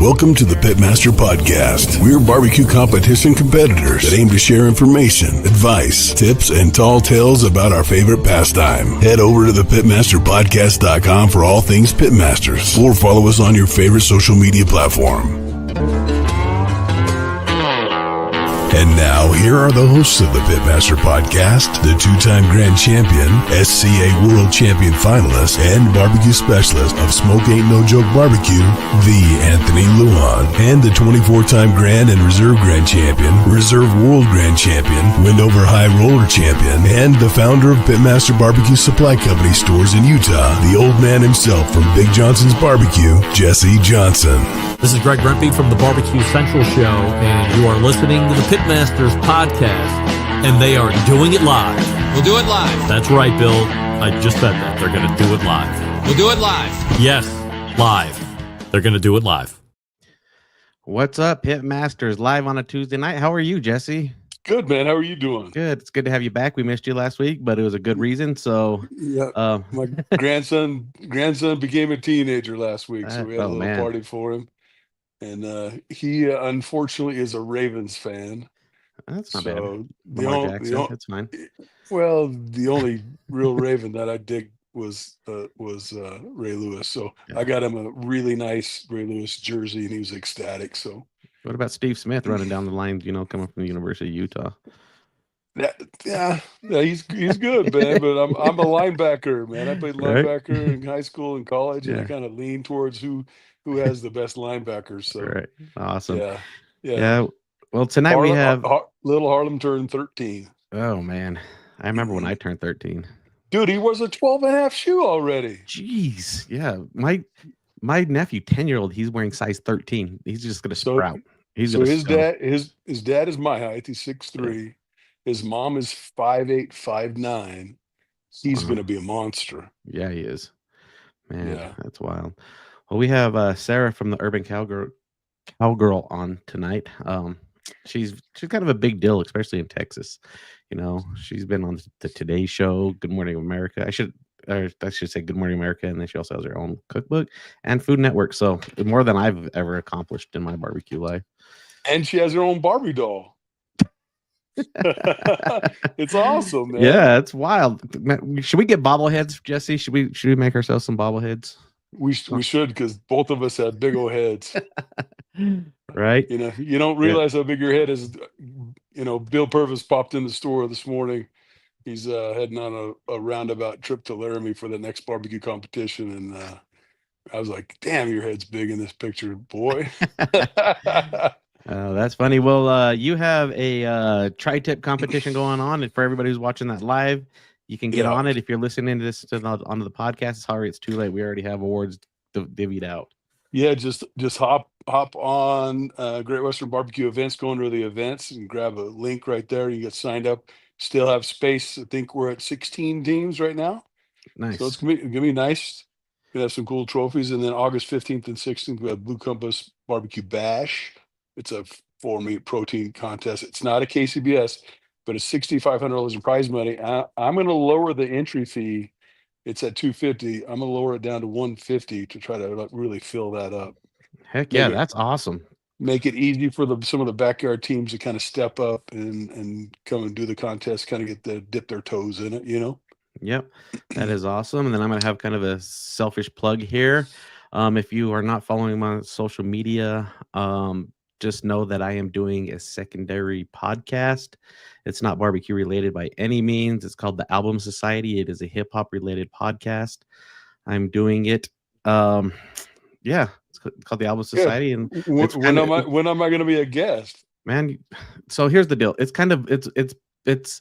Welcome to the Pitmaster Podcast. We're barbecue competition competitors that aim to share information, advice, tips, and tall tales about our favorite pastime. Head over to thepitmasterpodcast.com for all things Pitmasters, or follow us on your favorite social media platform. And now, here are the hosts of the Pitmaster Podcast, the two-time grand champion, SCA World Champion finalist, and barbecue specialist of Smoke Ain't No Joke Barbecue, the Anthony Lujan, and the 24-time grand and reserve grand champion, reserve world grand champion, Windover High Roller champion, and the founder of Pitmaster Barbecue Supply Company stores in Utah, the old man himself from Big Johnson's Barbecue, Jesse Johnson. This is Greg Rempe from the Barbecue Central Show, and you are listening to the Pitmasters Podcast, and they are doing it live. We'll do it live. That's right, Bill. I just said that. They're going to do it live. We'll do it live. Yes, live. They're going to do it live. What's up, Pitmasters? Live on a Tuesday night. How are you, Jesse? Good, man. How are you doing? Good. It's good to have you back. We missed you last week, but it was a good reason. So, yeah, my grandson became a teenager last week, so we had a little party for him. And he unfortunately is a Ravens fan. That's not bad. That's fine. Well, the only real Raven that I dig was Ray Lewis. So yeah. I got him a really nice Ray Lewis jersey, and he was ecstatic. So what about Steve Smith running down the line? Coming from the University of Utah. Yeah, he's good, man. But I'm a linebacker, man. I played linebacker in high school and college, and I kind of lean towards who has the best linebackers. So right. Awesome. Yeah. Well, tonight we have little Harlem turned 13. Oh man, I remember when I turned 13. Dude, he was a 12.5 shoe already. Jeez, yeah. My nephew, 10-year-old, he's wearing size 13. He's just gonna sprout. His dad is my height. He's 6'3". Yeah. His mom is 5'8", 5'9". He's gonna be a monster. Yeah, he is. Man, that's wild. Well, we have Sarah from the Urban Cowgirl on tonight. She's kind of a big deal, especially in Texas. She's been on the Today Show, Good Morning America. I should say Good Morning America, and then she also has her own cookbook and Food Network. So more than I've ever accomplished in my barbecue life. And she has her own Barbie doll. It's awesome, man. Yeah, it's wild. Should we get bobbleheads, Jesse? Should we make ourselves some bobbleheads? We should, because both of us have big old heads. Right? You don't realize how big your head is. Bill Purvis popped in the store this morning. He's heading on a roundabout trip to Laramie for the next barbecue competition, and I was like, "Damn, your head's big in this picture, boy." Oh, that's funny. Well, you have a tri-tip competition going on, and for everybody who's watching that live, you can get on it. If you're listening to this onto the podcast, sorry, it's too late. We already have awards divvied out. Yeah, just hop on Great Western Barbecue Events, go into the events and grab a link right there. You get signed up. Still have space. I think we're at 16 teams right now. Nice. So it's gonna be nice. Gonna have some cool trophies. And then August 15th and 16th, we have Blue Compass Barbecue Bash. It's a 4-meat protein contest. It's not a KCBS, but it's $6,500 in prize money. I'm going to lower the entry fee. It's at $250. I'm going to lower it down to $150 to try to really fill that up. Heck yeah, that's awesome. Make it easy for some of the backyard teams to kind of step up and come and do the contest, kind of dip their toes in it, Yep, that is awesome. And then I'm going to have kind of a selfish plug here. If you are not following my social media, just know that I am doing a secondary podcast. It's not barbecue related by any means. It's called the Album Society. It is a hip hop related podcast. I'm doing it. It's called the Album Society. And when am I going to be a guest, man? So here's the deal. It's kind of it's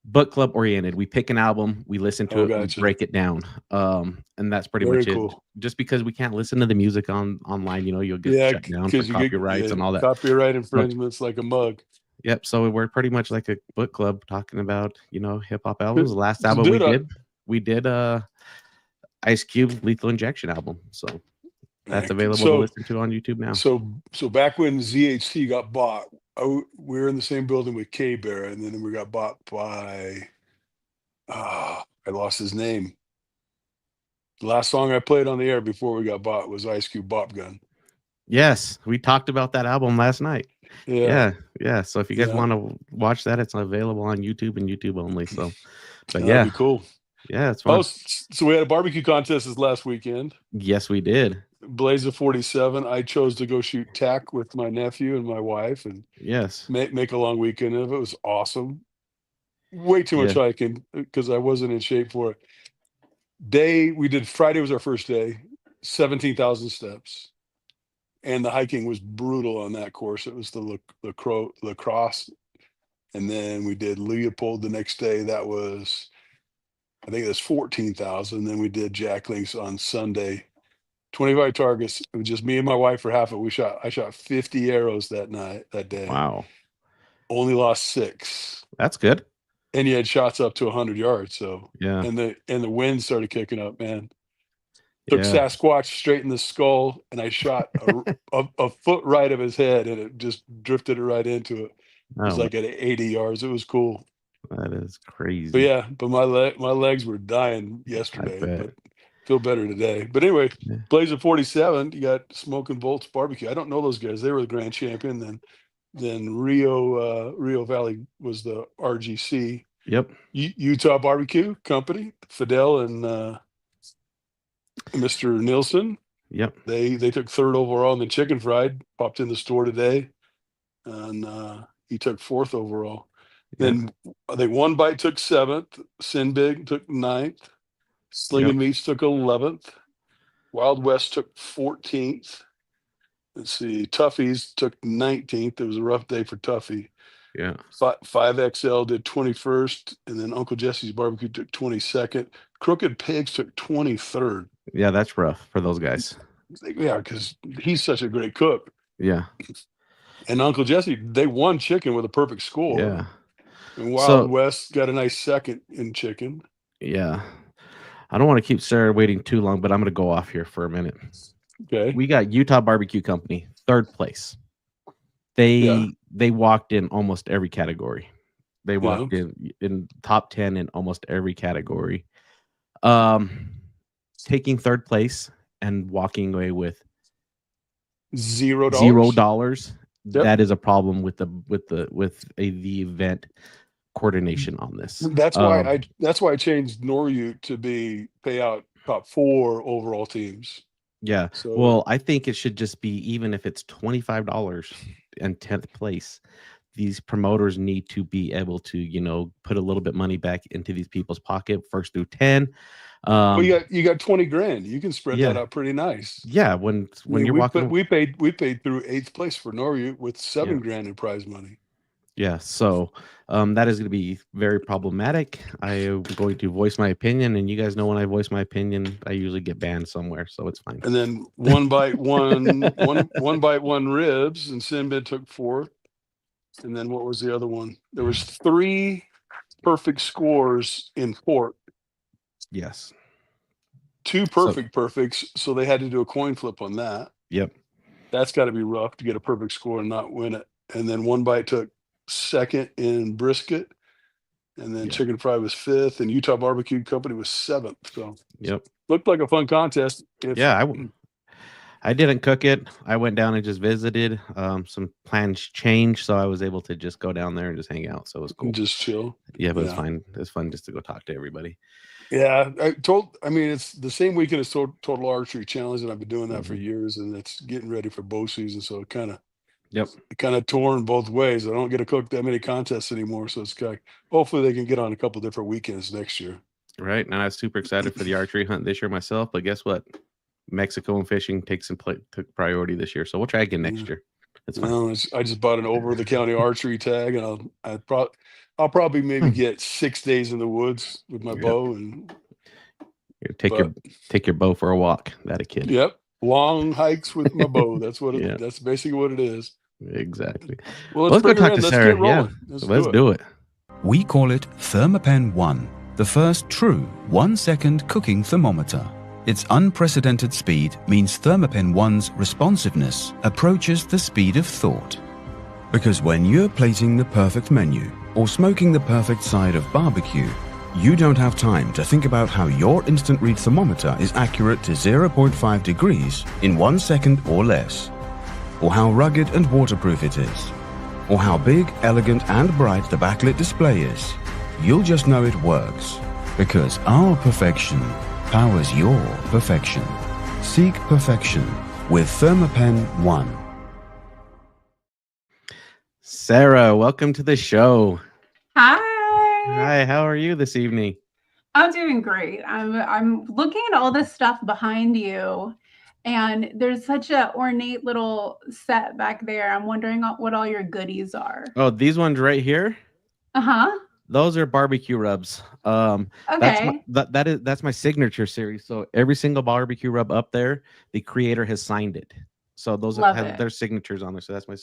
book club oriented. We pick an album, we listen to it, we break it down. And that's pretty much it. Just because we can't listen to the music online, you'll get shut down for copyrights and all that. Copyright infringement's like a mug. Yep. So we're pretty much like a book club talking about, hip hop albums. The last album we did Ice Cube Lethal Injection album. So that's available to listen to on YouTube now. So back when ZHT got bought, we were in the same building with K-Bear, and then we got bought by I lost his name. The last song I played on the air before we got bought was Ice Cube Bop Gun. Yes, we talked about that album last night. Yeah. Yeah. So if you guys Yeah. want to watch that, it's available on YouTube and YouTube only. So, but That'd yeah, be cool. yeah, it's fun. So we had a barbecue contest this last weekend. Yes, we did. Blaze of 47. I chose to go shoot tack with my nephew and my wife and Yes. make a long weekend of it. It was awesome. Way too much Yeah. hiking because I wasn't in shape for it. We did Friday was our first day, 17,000 steps. And the hiking was brutal on that course. It was the lacrosse. And then we did Leopold the next day. That was, I think it was 14,000. Then we did Jack Links on Sunday, 25 targets. It was just me and my wife for half of it. I shot 50 arrows that day. Wow. Only lost 6. That's good. And you had shots up to 100 yards. So Yeah. and the wind started kicking up, man. Took Yeah. Sasquatch straight in the skull, and I shot a foot right of his head, and it just drifted right into it. It was Oh, like at 80 yards. It was cool. that is crazy. But yeah, my legs were dying yesterday, bet. but feel better today. But anyway, Yeah. Blaze of 47, you got Smoking Bolts Barbecue. I don't know those guys. They were the grand champion. Then Rio Valley was the RGC. Yep. Utah Barbecue Company, Fidel and Mr. Nielsen. Yep. They took 3rd overall, and then Chicken Fried popped in the store today, and he took 4th overall. Yeah. Then I think One Bite took 7th, Sin Big took 9th, Slinging Meats took 11th, Wild West took 14th. Let's see, Tuffy's took 19th. It was a rough day for Tuffy. Yeah. 5XL did 21st, and then Uncle Jesse's Barbecue took 22nd. Crooked Pigs took 23rd. Yeah, that's rough for those guys. Yeah, because he's such a great cook. Yeah. And Uncle Jesse, they won chicken with a perfect score. Yeah. And Wild West got a nice 2nd in chicken. Yeah. I don't want to keep Sarah waiting too long, but I'm going to go off here for a minute. Okay. We got Utah Barbecue Company, 3rd place. They walked in almost every category. They walked in top 10 in almost every category. Taking 3rd place and walking away with $0. Yep. That is a problem with the event coordination on this. That's why I changed Norute to be pay out top 4 overall teams. Yeah. So, well, I think it should just be, even if it's $25 and 10th place, these promoters need to be able to, put a little bit money back into these people's pocket, 1st through 10. Well, you got 20 grand. You can spread that out pretty nice. Yeah. When you're walking, we paid through 8th place for Norute with 7 grand in prize money. Yeah. So that is going to be very problematic. I am going to voice my opinion, and you guys know when I voice my opinion, I usually get banned somewhere, so it's fine. And then one bite one ribs, and Sinbad took 4th. And then what was the other one? There was 3 perfect scores in pork. Yes. 2 perfects, so they had to do a coin flip on that. Yep. That's got to be rough to get a perfect score and not win it. And then One Bite took 2nd in brisket, and then Chicken Fry was 5th, and Utah Barbecue Company was 7th. So looked like a fun contest. I didn't cook it. I went down and just visited. Some plans changed, so I was able to just go down there and just hang out. So it was cool. Just chill. Yeah, but it's fine. It's fun just to go talk to everybody. Yeah, it's the same weekend as Total Archery Challenge, and I've been doing that for years, and it's getting ready for bow season, so it kind of torn both ways. I don't get to cook that many contests anymore, so it's kind of, hopefully they can get on a couple different weekends next year. Right, and I was super excited for the archery hunt this year myself, but guess what? Mexico and fishing took priority this year, so we'll try again next year. It's fine. No, I just bought an over-the-county archery tag, and I'll probably maybe get 6 days in the woods with my bow and take your bow for a walk. That a kid. Yep, long hikes with my bow. That's what it. That's basically what it is. Exactly. Well, let's go talk to Sarah. Yeah, let's do it. We call it Thermopen 1, the first true 1-second cooking thermometer. Its unprecedented speed means Thermopen 1's responsiveness approaches the speed of thought. Because when you're plating the perfect menu or smoking the perfect side of barbecue, you don't have time to think about how your instant read thermometer is accurate to 0.5 degrees in 1 second or less. or how rugged and waterproof it is, or how big, elegant, and bright the backlit display is. You'll just know it works, because our perfection powers your perfection. Seek perfection with ThermaPen 1. Sarah, welcome to the show. Hi. Hi, how are you this evening? I'm doing great. I'm looking at all this stuff behind you, and there's such a ornate little set back there. I'm wondering what all your goodies are. Oh, these ones right here? Uh-huh. Those are barbecue rubs. Okay. That's my signature series. So every single barbecue rub up there, the creator has signed it. So those have their signatures on there. So that's my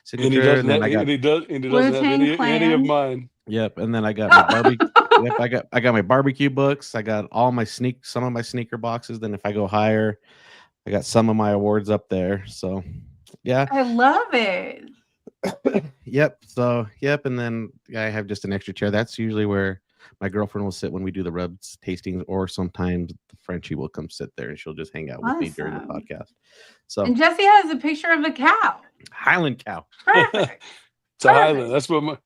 signature. And he doesn't have any of mine. Yep. And then I got my barbecue. Yep, I got my barbecue books. I got all my some of my sneaker boxes. Then if I go higher, I got some of my awards up there. So yeah. I love it. Yep. So yep. And then I have just an extra chair. That's usually where my girlfriend will sit when we do the rubs tastings, or sometimes the Frenchie will come sit there and she'll just hang out with me during the podcast. So and Jesse has a picture of a cow. Highland cow. Perfect. It's a Highland. That's what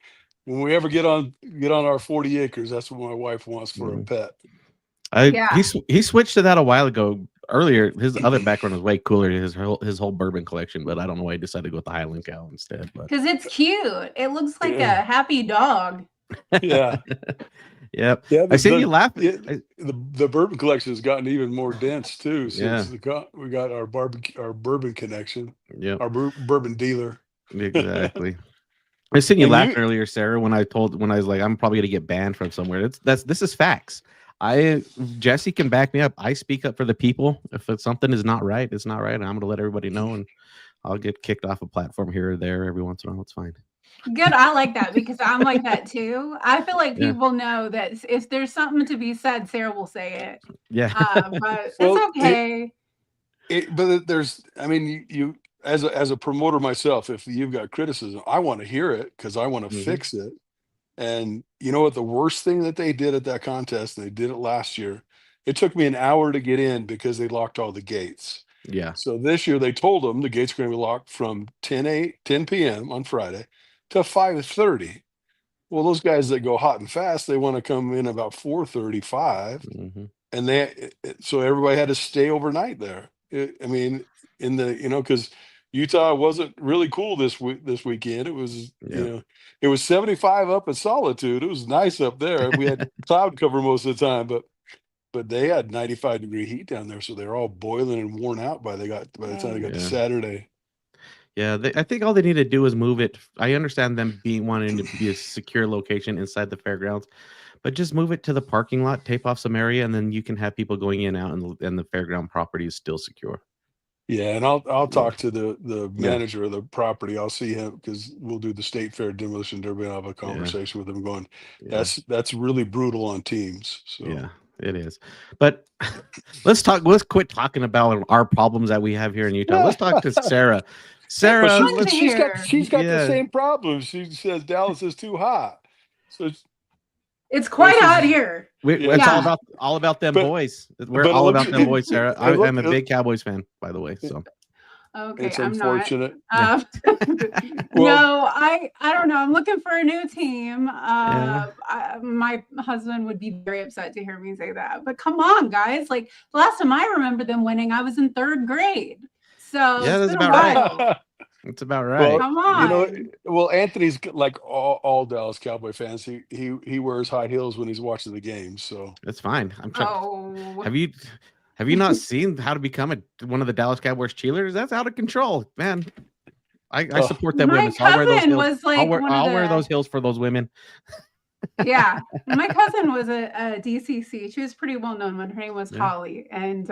when we ever get on our 40 acres, that's what my wife wants for a pet. He switched to that a while ago. Earlier, his other background was way cooler. His whole bourbon collection, but I don't know why he decided to go with the Highland cow instead. Because it's cute. It looks like a happy dog. Yeah. Yep. Yeah, I see you laughing. The bourbon collection has gotten even more dense too. Since we got our bourbon connection. Yeah. Our bourbon dealer. Exactly. I seen you laugh earlier, Sarah, when I was like, I'm probably gonna get banned from somewhere. This is facts. Jesse can back me up. I speak up for the people. If something is not right, it's not right. And I'm gonna let everybody know, and I'll get kicked off a platform here or there every once in a while. It's fine. Good. I like that because I'm like that too. I feel like people know that if there's something to be said, Sarah will say it. Yeah. But it's okay. But there's, I mean, you as a promoter myself, if you've got criticism, I want to hear it because I want to fix it. And you know what? The worst thing that they did at that contest, and they did it last year, it took me an hour to get in because they locked all the gates. Yeah. So this year they told them the gates are going to be locked from 10 p.m. on Friday to 5:30. Well, those guys that go hot and fast, they want to come in about 4:35, and so everybody had to stay overnight there. I mean, because Utah wasn't really cool this weekend. It was it was 75 up at Solitude. It was nice up there. We had cloud cover most of the time, but they had 95-degree heat down there, so they're all boiling and worn out by the time they got to Saturday. Yeah, I think all they need to do is move it. I understand them wanting to be a secure location inside the fairgrounds, but just move it to the parking lot, tape off some area, and then you can have people going in and out, and the fairground property is still secure. Yeah, and I'll talk to the manager of the property. I'll see him because we'll do the state fair demolition derby. I'll have a conversation with him going, that's really brutal on teams. So yeah, it is. But let's quit talking about our problems that we have here in Utah. Let's talk to Sarah. Sarah, she's got the same problem. She says Dallas is too hot. So it's quite hot here. It's all about them boys. We're all about them boys, Sarah. I'm a big Cowboys fan, by the way. So okay, it's unfortunate. No, I don't know. I'm looking for a new team. My husband would be very upset to hear me say that. But come on, guys! Like the last time I remember them winning, I was in 3rd grade. So that's about right. It's about right. Well, come on. Anthony's like all Dallas Cowboy fans. He wears high heels when he's watching the games, so it's fine. I'm trying. Have you not seen how to become one of the Dallas Cowboys cheerleaders? That's out of control, man. I support that women. So I'll wear those heels. I'll wear those heels for those women. Yeah, my cousin was a DCC. She was pretty well known when her name was Holly, and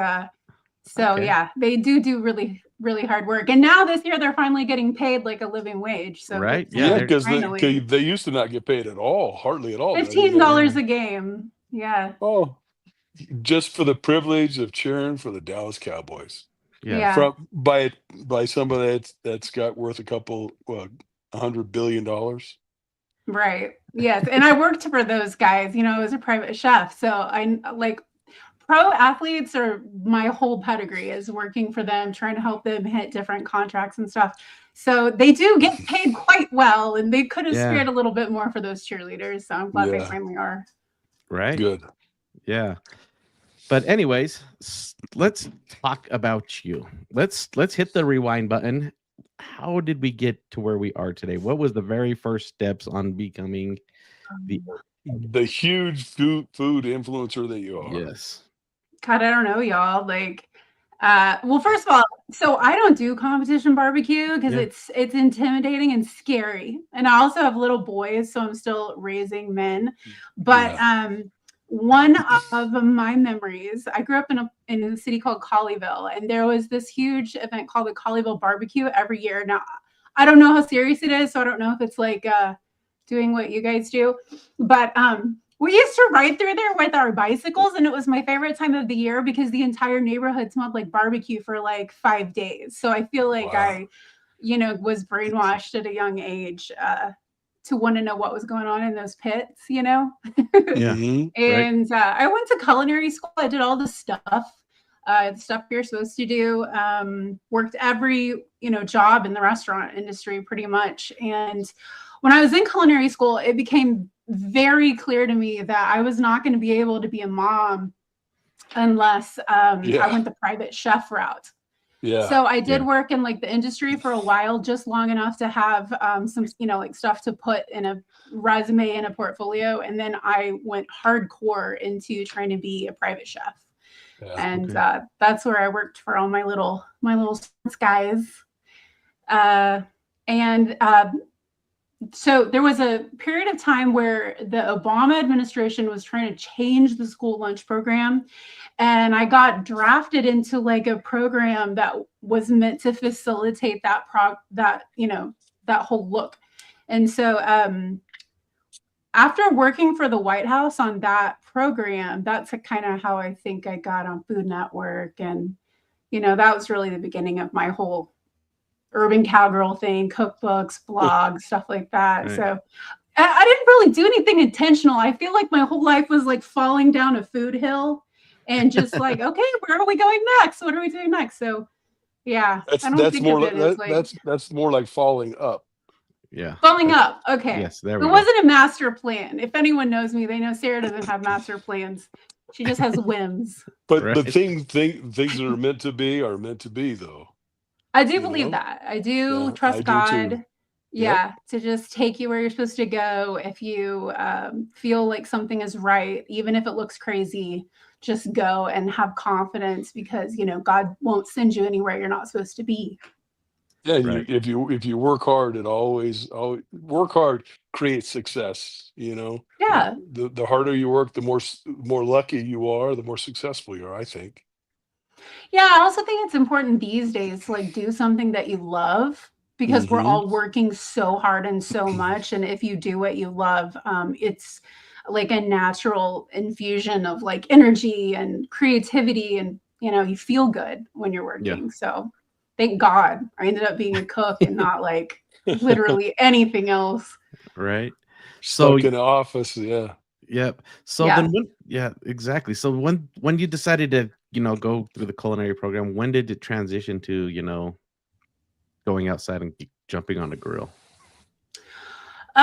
they do really, really hard work. And now this year they're finally getting paid like a living wage. So right, because they used to not get paid at all, hardly at all. $15 a game. Yeah. Oh, just for the privilege of cheering for the Dallas Cowboys. Yeah. By somebody that's got worth $100 billion. Right. Yes. And I worked for those guys, as a private chef. So I pro athletes are my whole pedigree is working for them, trying to help them hit different contracts and stuff. So they do get paid quite well, and they could have spared a little bit more for those cheerleaders. So I'm glad they finally are. Right. Good. Yeah. But anyways, let's talk about you. Let's hit the rewind button. How did we get to where we are today? What was the very first steps on becoming the huge food influencer that you are? Yes. God, I don't know, y'all. Like, well, first of all, so I don't do competition barbecue because it's intimidating and scary. And I also have little boys, so I'm still raising men. But one of my memories, I grew up in a city called Colleyville, and there was this huge event called the Colleyville Barbecue every year. Now, I don't know how serious it is, so I don't know if it's like doing what you guys do, but we used to ride through there with our bicycles, and it was my favorite time of the year because the entire neighborhood smelled like barbecue for like 5 days. So I feel like I, was brainwashed at a young age to want to know what was going on in those pits, And I went to culinary school. I did all the stuff you're supposed to do. Worked every, job in the restaurant industry pretty much. And when I was in culinary school, it became very clear to me that I was not going to be able to be a mom unless I went the private chef route. Yeah. So I did work in like the industry for a while, just long enough to have some, like stuff to put in a resume and a portfolio. And then I went hardcore into trying to be a private chef. Yeah, and that's where I worked for all my little sports guys. So there was a period of time where the Obama administration was trying to change the school lunch program. And I got drafted into like a program that was meant to facilitate that whole look. And so after working for the White House on that program, that's kind of how I think I got on Food Network. And, that was really the beginning of my whole Urban Cowgirl thing, cookbooks, blogs, stuff like that. Right. So I didn't really do anything intentional. I feel like my whole life was like falling down a food hill and just like, okay, where are we going next? What are we doing next? So yeah, that's more like falling up. Yeah. Falling up. Okay. Yes, there we go. It wasn't a master plan. If anyone knows me, they know Sarah doesn't have master plans. She just has whims. But the things that are meant to be are meant to be, though. I do believe that. I do trust God. To just take you where you're supposed to go. If you feel like something is right, even if it looks crazy, just go and have confidence because, God won't send you anywhere you're not supposed to be. Yeah, right. If you work hard, it always work hard creates success. Yeah. The harder you work, the more lucky you are, the more successful you are, I think. Yeah, I also think it's important these days to like do something that you love because we're all working so hard and so much. And if you do what you love, it's like a natural infusion of like energy and creativity, and you feel good when you're working. Yeah. So thank God I ended up being a cook and not like literally anything else. Right. Stuck in the office. Yeah. Yep. So then exactly. So when you decided to, go through the culinary program, when did it transition to, going outside and jumping on a grill? So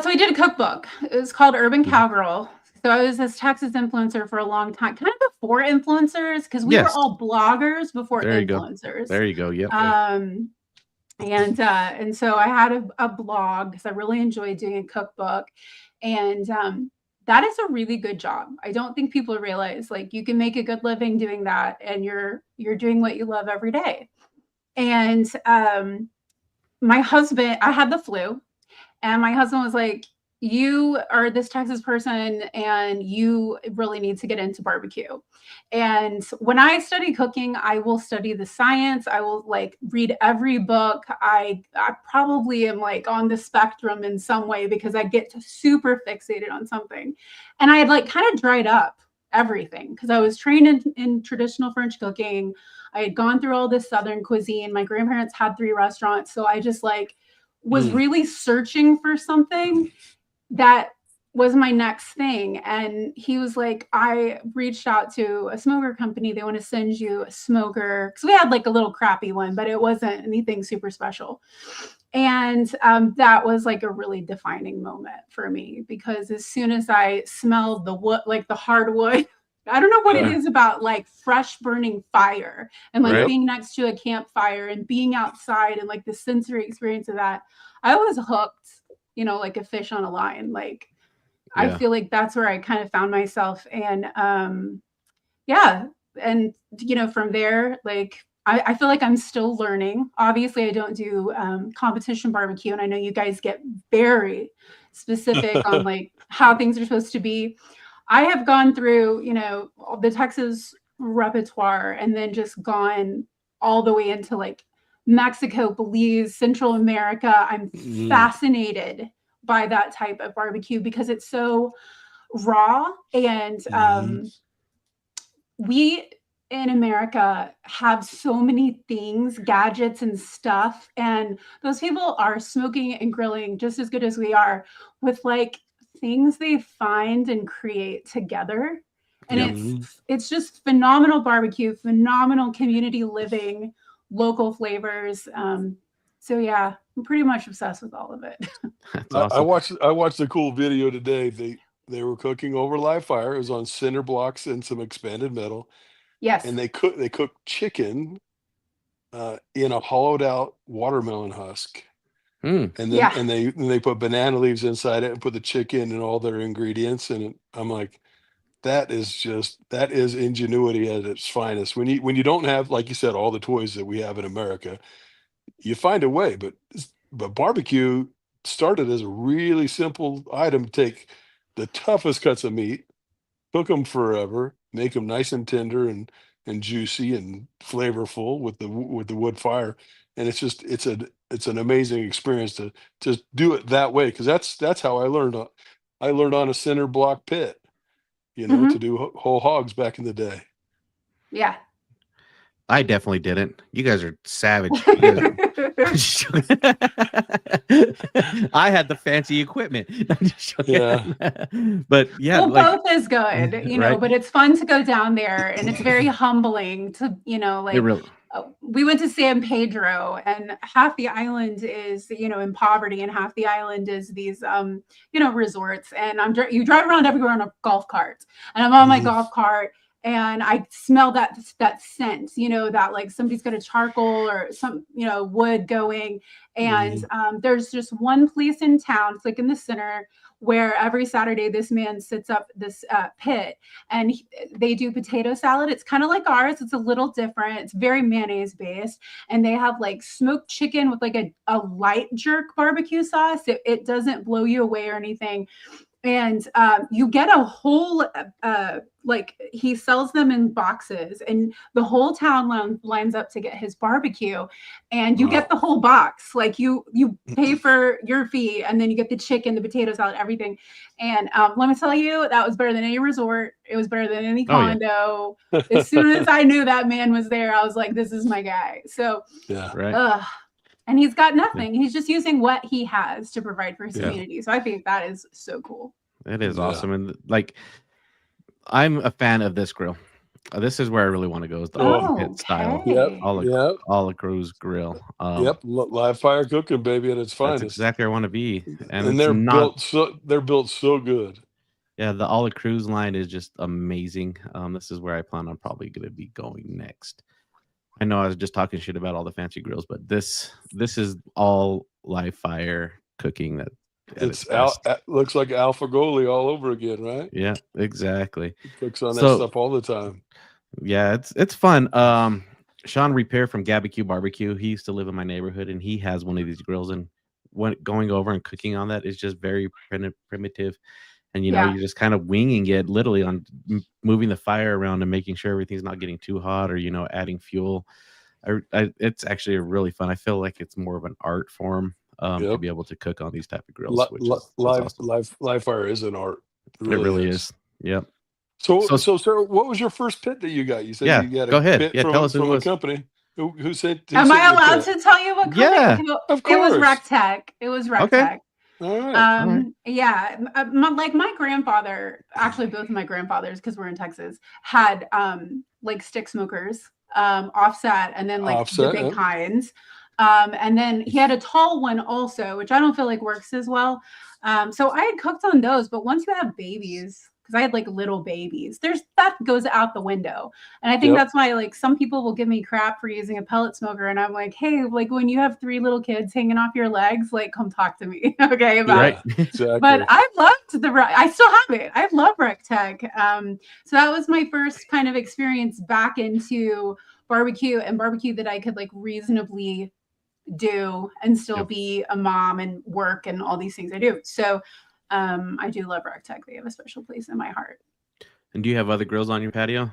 I did a cookbook. It was called Urban Cowgirl. So I was this Texas influencer for a long time, kind of before influencers, because we were all bloggers before influencers. There you go. Yep. And so I had a blog because I really enjoyed doing a cookbook, and that is a really good job. I don't think people realize like you can make a good living doing that, and you're doing what you love every day. And my husband, I had the flu, and my husband was like, you are this Texas person and you really need to get into barbecue. And when I study cooking, I will study the science. I will like read every book. I probably am like on the spectrum in some way because I get super fixated on something. And I had like kind of dried up everything because I was trained in traditional French cooking. I had gone through all this Southern cuisine. My grandparents had 3 restaurants. So I just like was really searching for something that was my next thing. And he was like, I reached out to a smoker company. They want to send you a smoker. Because we had like a little crappy one, but it wasn't anything super special. And that was like a really defining moment for me, because as soon as I smelled the wood, like the hardwood, I don't know what it is about like fresh burning fire and like being next to a campfire and being outside and like the sensory experience of that. I was hooked, you know, like a fish on a line. Like, I feel like that's where I kind of found myself. And and, you know, from there, like, I feel like I'm still learning. Obviously, I don't do competition barbecue. And I know you guys get very specific on like how things are supposed to be. I have gone through, you know, the Texas repertoire and then just gone all the way into like Mexico, Belize, Central America. I'm fascinated by that type of barbecue because it's so raw. And we in America have so many things, gadgets and stuff. And those people are smoking and grilling just as good as we are with like things they find and create together. And it's just phenomenal barbecue, phenomenal community living, local flavors. So yeah, I'm pretty much obsessed with all of it. That's awesome. I watched a cool video today. They were cooking over live fire. It was on cinder blocks and some expanded metal. Yes. And they cooked chicken in a hollowed out watermelon husk. And then and they put banana leaves inside it and put the chicken and all their ingredients. And I'm like, that is ingenuity at its finest. When you don't have, like you said, all the toys that we have in America, you find a way. But barbecue started as a really simple item. Take the toughest cuts of meat, cook them forever, make them nice and tender and juicy and flavorful with the wood fire. And it's an amazing experience to do it that way, because that's how I learned. I learned on a cinder block pit, you know, to do whole hogs back in the day. Yeah. I definitely didn't. You guys are savage. I had the fancy equipment. But yeah, well, like, both is good, you know, but it's fun to go down there and it's very humbling to, you know, like we went to San Pedro and half the island is, you know, in poverty and half the island is these, you know, resorts. And you drive around everywhere on a golf cart and I'm on my golf cart. And I smell that scent, you know, that like somebody's got a charcoal or some, you know, wood going. And there's just one place in town, it's like in the center, where every Saturday this man sits up this pit and they do potato salad. It's kind of like ours. It's a little different. It's very mayonnaise based. And they have like smoked chicken with like a light jerk barbecue sauce. It doesn't blow you away or anything. And you get a whole, like he sells them in boxes and the whole town lines up to get his barbecue and you get the whole box. Like you pay for your fee and then you get the chicken, the potato salad, everything. And let me tell you, that was better than any resort. It was better than any condo. As soon as I knew that man was there, I was like, this is my guy. So, and he's got nothing. He's just using what he has to provide for his community. So I think that is so cool. It is awesome. And like, I'm a fan of this grill. This is where I really want to go, is the pit style. All the Cruz grill. Live fire cooking, baby, at its finest. That's exactly where I want to be. And they're built so good. Yeah, the Olive Cruz line is just amazing. This is where I plan on probably going to be going next. I know I was just talking shit about all the fancy grills, but this is all live fire cooking. That looks like Alpha Goalie all over again, right? Yeah, exactly. He cooks on that stuff all the time. Yeah, it's fun. Sean Repair from Gabbecue Barbecue, he used to live in my neighborhood, and he has one of these grills. And going over and cooking on that is just very primitive. And, you know, you're just kind of winging it, literally on moving the fire around and making sure everything's not getting too hot or, you know, adding fuel. It's actually really fun. I feel like it's more of an art form to be able to cook on these type of grills. Live fire is an art. It really is. Yep. So, sir, what was your first pit that you got? You said you got go ahead. Pit tell us from a company. Who said? Am I allowed to tell you what company? Of course. It was RecTech. It was RecTech. Okay. All right. Yeah, my grandfather, actually both of my grandfathers, because we're in Texas, had like stick smokers, offset, and then like the Offset, big yep. kinds. And then he had a tall one also, which I don't feel like works as well. So I had cooked on those, but once you have babies, because I had like little babies, that goes out the window. And I think Yep. that's why like some people will give me crap for using a pellet smoker. And I'm like, hey, like when you have 3 little kids hanging off your legs, like come talk to me. Okay. About Right. it. Exactly. But I loved I still have it. I love RecTech. So that was my first kind of experience back into barbecue that I could like reasonably do and still be a mom and work and all these things I do. So I do love RecTech. They have a special place in my heart. And do you have other grills on your patio?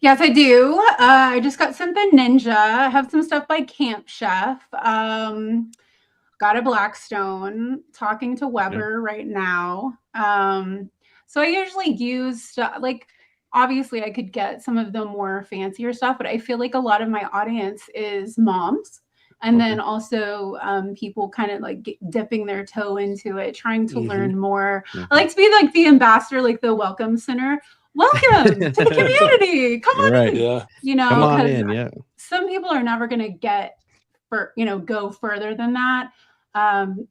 Yes, I do. I just got something Ninja. I have some stuff by Camp Chef. Got a Blackstone, talking to Weber right now. So I usually use like, obviously I could get some of the more fancier stuff, but I feel like a lot of my audience is moms. And then also people kind of like dipping their toe into it, trying to learn more. I like to be like the ambassador, like the welcome center. Welcome to the community. Come on in. Yeah. You know, Come on in. Yeah. some people are never going to get go further than that. And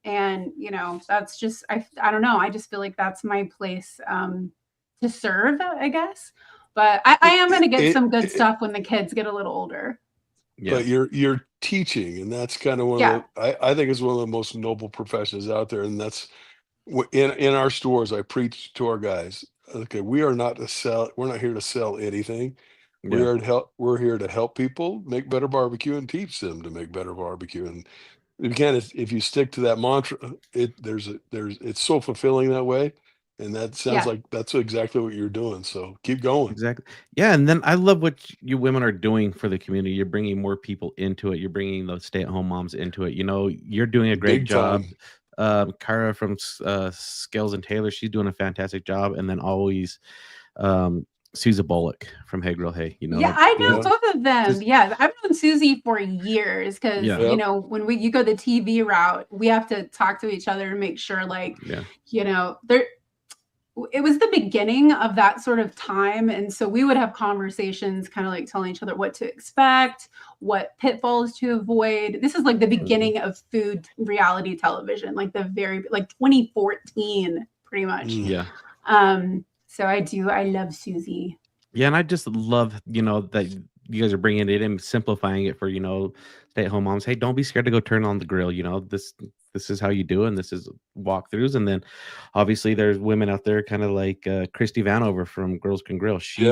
that's just, I don't know. I just feel like that's my place to serve, I guess. But I am going to get some good stuff when the kids get a little older. Yeah. But you're teaching, and that's kind of one of the, I think it's one of the most noble professions out there. And that's in our stores, I preach to our guys. Okay, we're not here to sell anything. We're here to help people make better barbecue and teach them to make better barbecue. And if you stick to that mantra, it's so fulfilling that way. And that sounds like that's exactly what you're doing. So keep going. Exactly. Yeah. And then I love what you women are doing for the community. You're bringing more people into it. You're bringing those stay-at-home moms into it. You're doing a great job. Kara from Scales and Taylor, she's doing a fantastic job. And then always Susie Bullock from Hey Girl Hey. Yeah, I know both of them. I've known Susie for years because when you go the TV route, we have to talk to each other to make sure, like, it was the beginning of that sort of time. And so we would have conversations kind of like telling each other what to expect, what pitfalls to avoid. This is like the beginning of food reality television, like 2014, pretty much. Yeah. So I love Susie. Yeah. And I just love, that you guys are bringing it in, simplifying it for, stay-at-home moms. Hey, don't be scared to go turn on the grill. This is how you do it, and this is walkthroughs. And then obviously there's women out there kind of like Christy Vanover from Girls Can Grill. She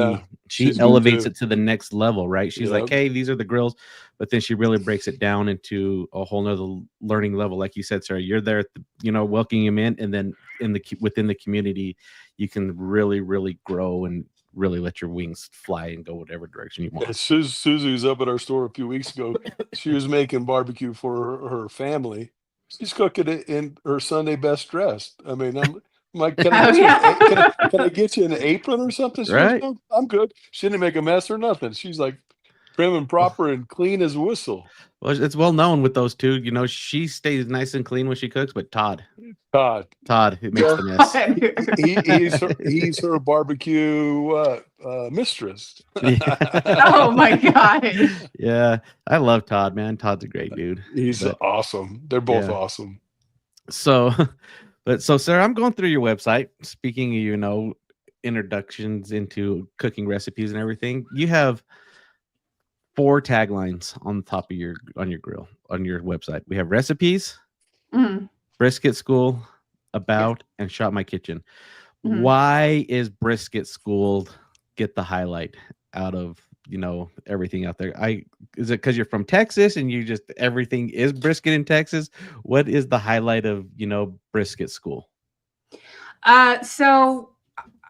elevates it to the next level, right? She's like, hey, these are the grills, but then she really breaks it down into a whole nother learning level. Like you said, Sarah, you're there, welcoming them in, and then within the community, you can really, really grow and really let your wings fly and go whatever direction you want. Yeah, Susie was up at our store a few weeks ago. She was making barbecue for her family. She's cooking it in her Sunday best dressed. I mean, I'm like, can I get you an apron or something? She goes, no, I'm good. She didn't make a mess or nothing. She's like prim and proper and clean as a whistle. Well, it's well known with those two. She stays nice and clean when she cooks, but Todd, who makes the mess. He's her barbecue mistress. Oh my god! Yeah, I love Todd, man. Todd's a great dude. He's awesome. They're both awesome. So Sarah, I'm going through your website. Speaking of introductions into cooking recipes and everything, you have 4 taglines on the top of your grill on your website. We have recipes, brisket school, about, and shop my kitchen. Why is brisket school get the highlight out of everything out there? Is it because you're from Texas and you just everything is brisket in Texas? What is the highlight of brisket school? So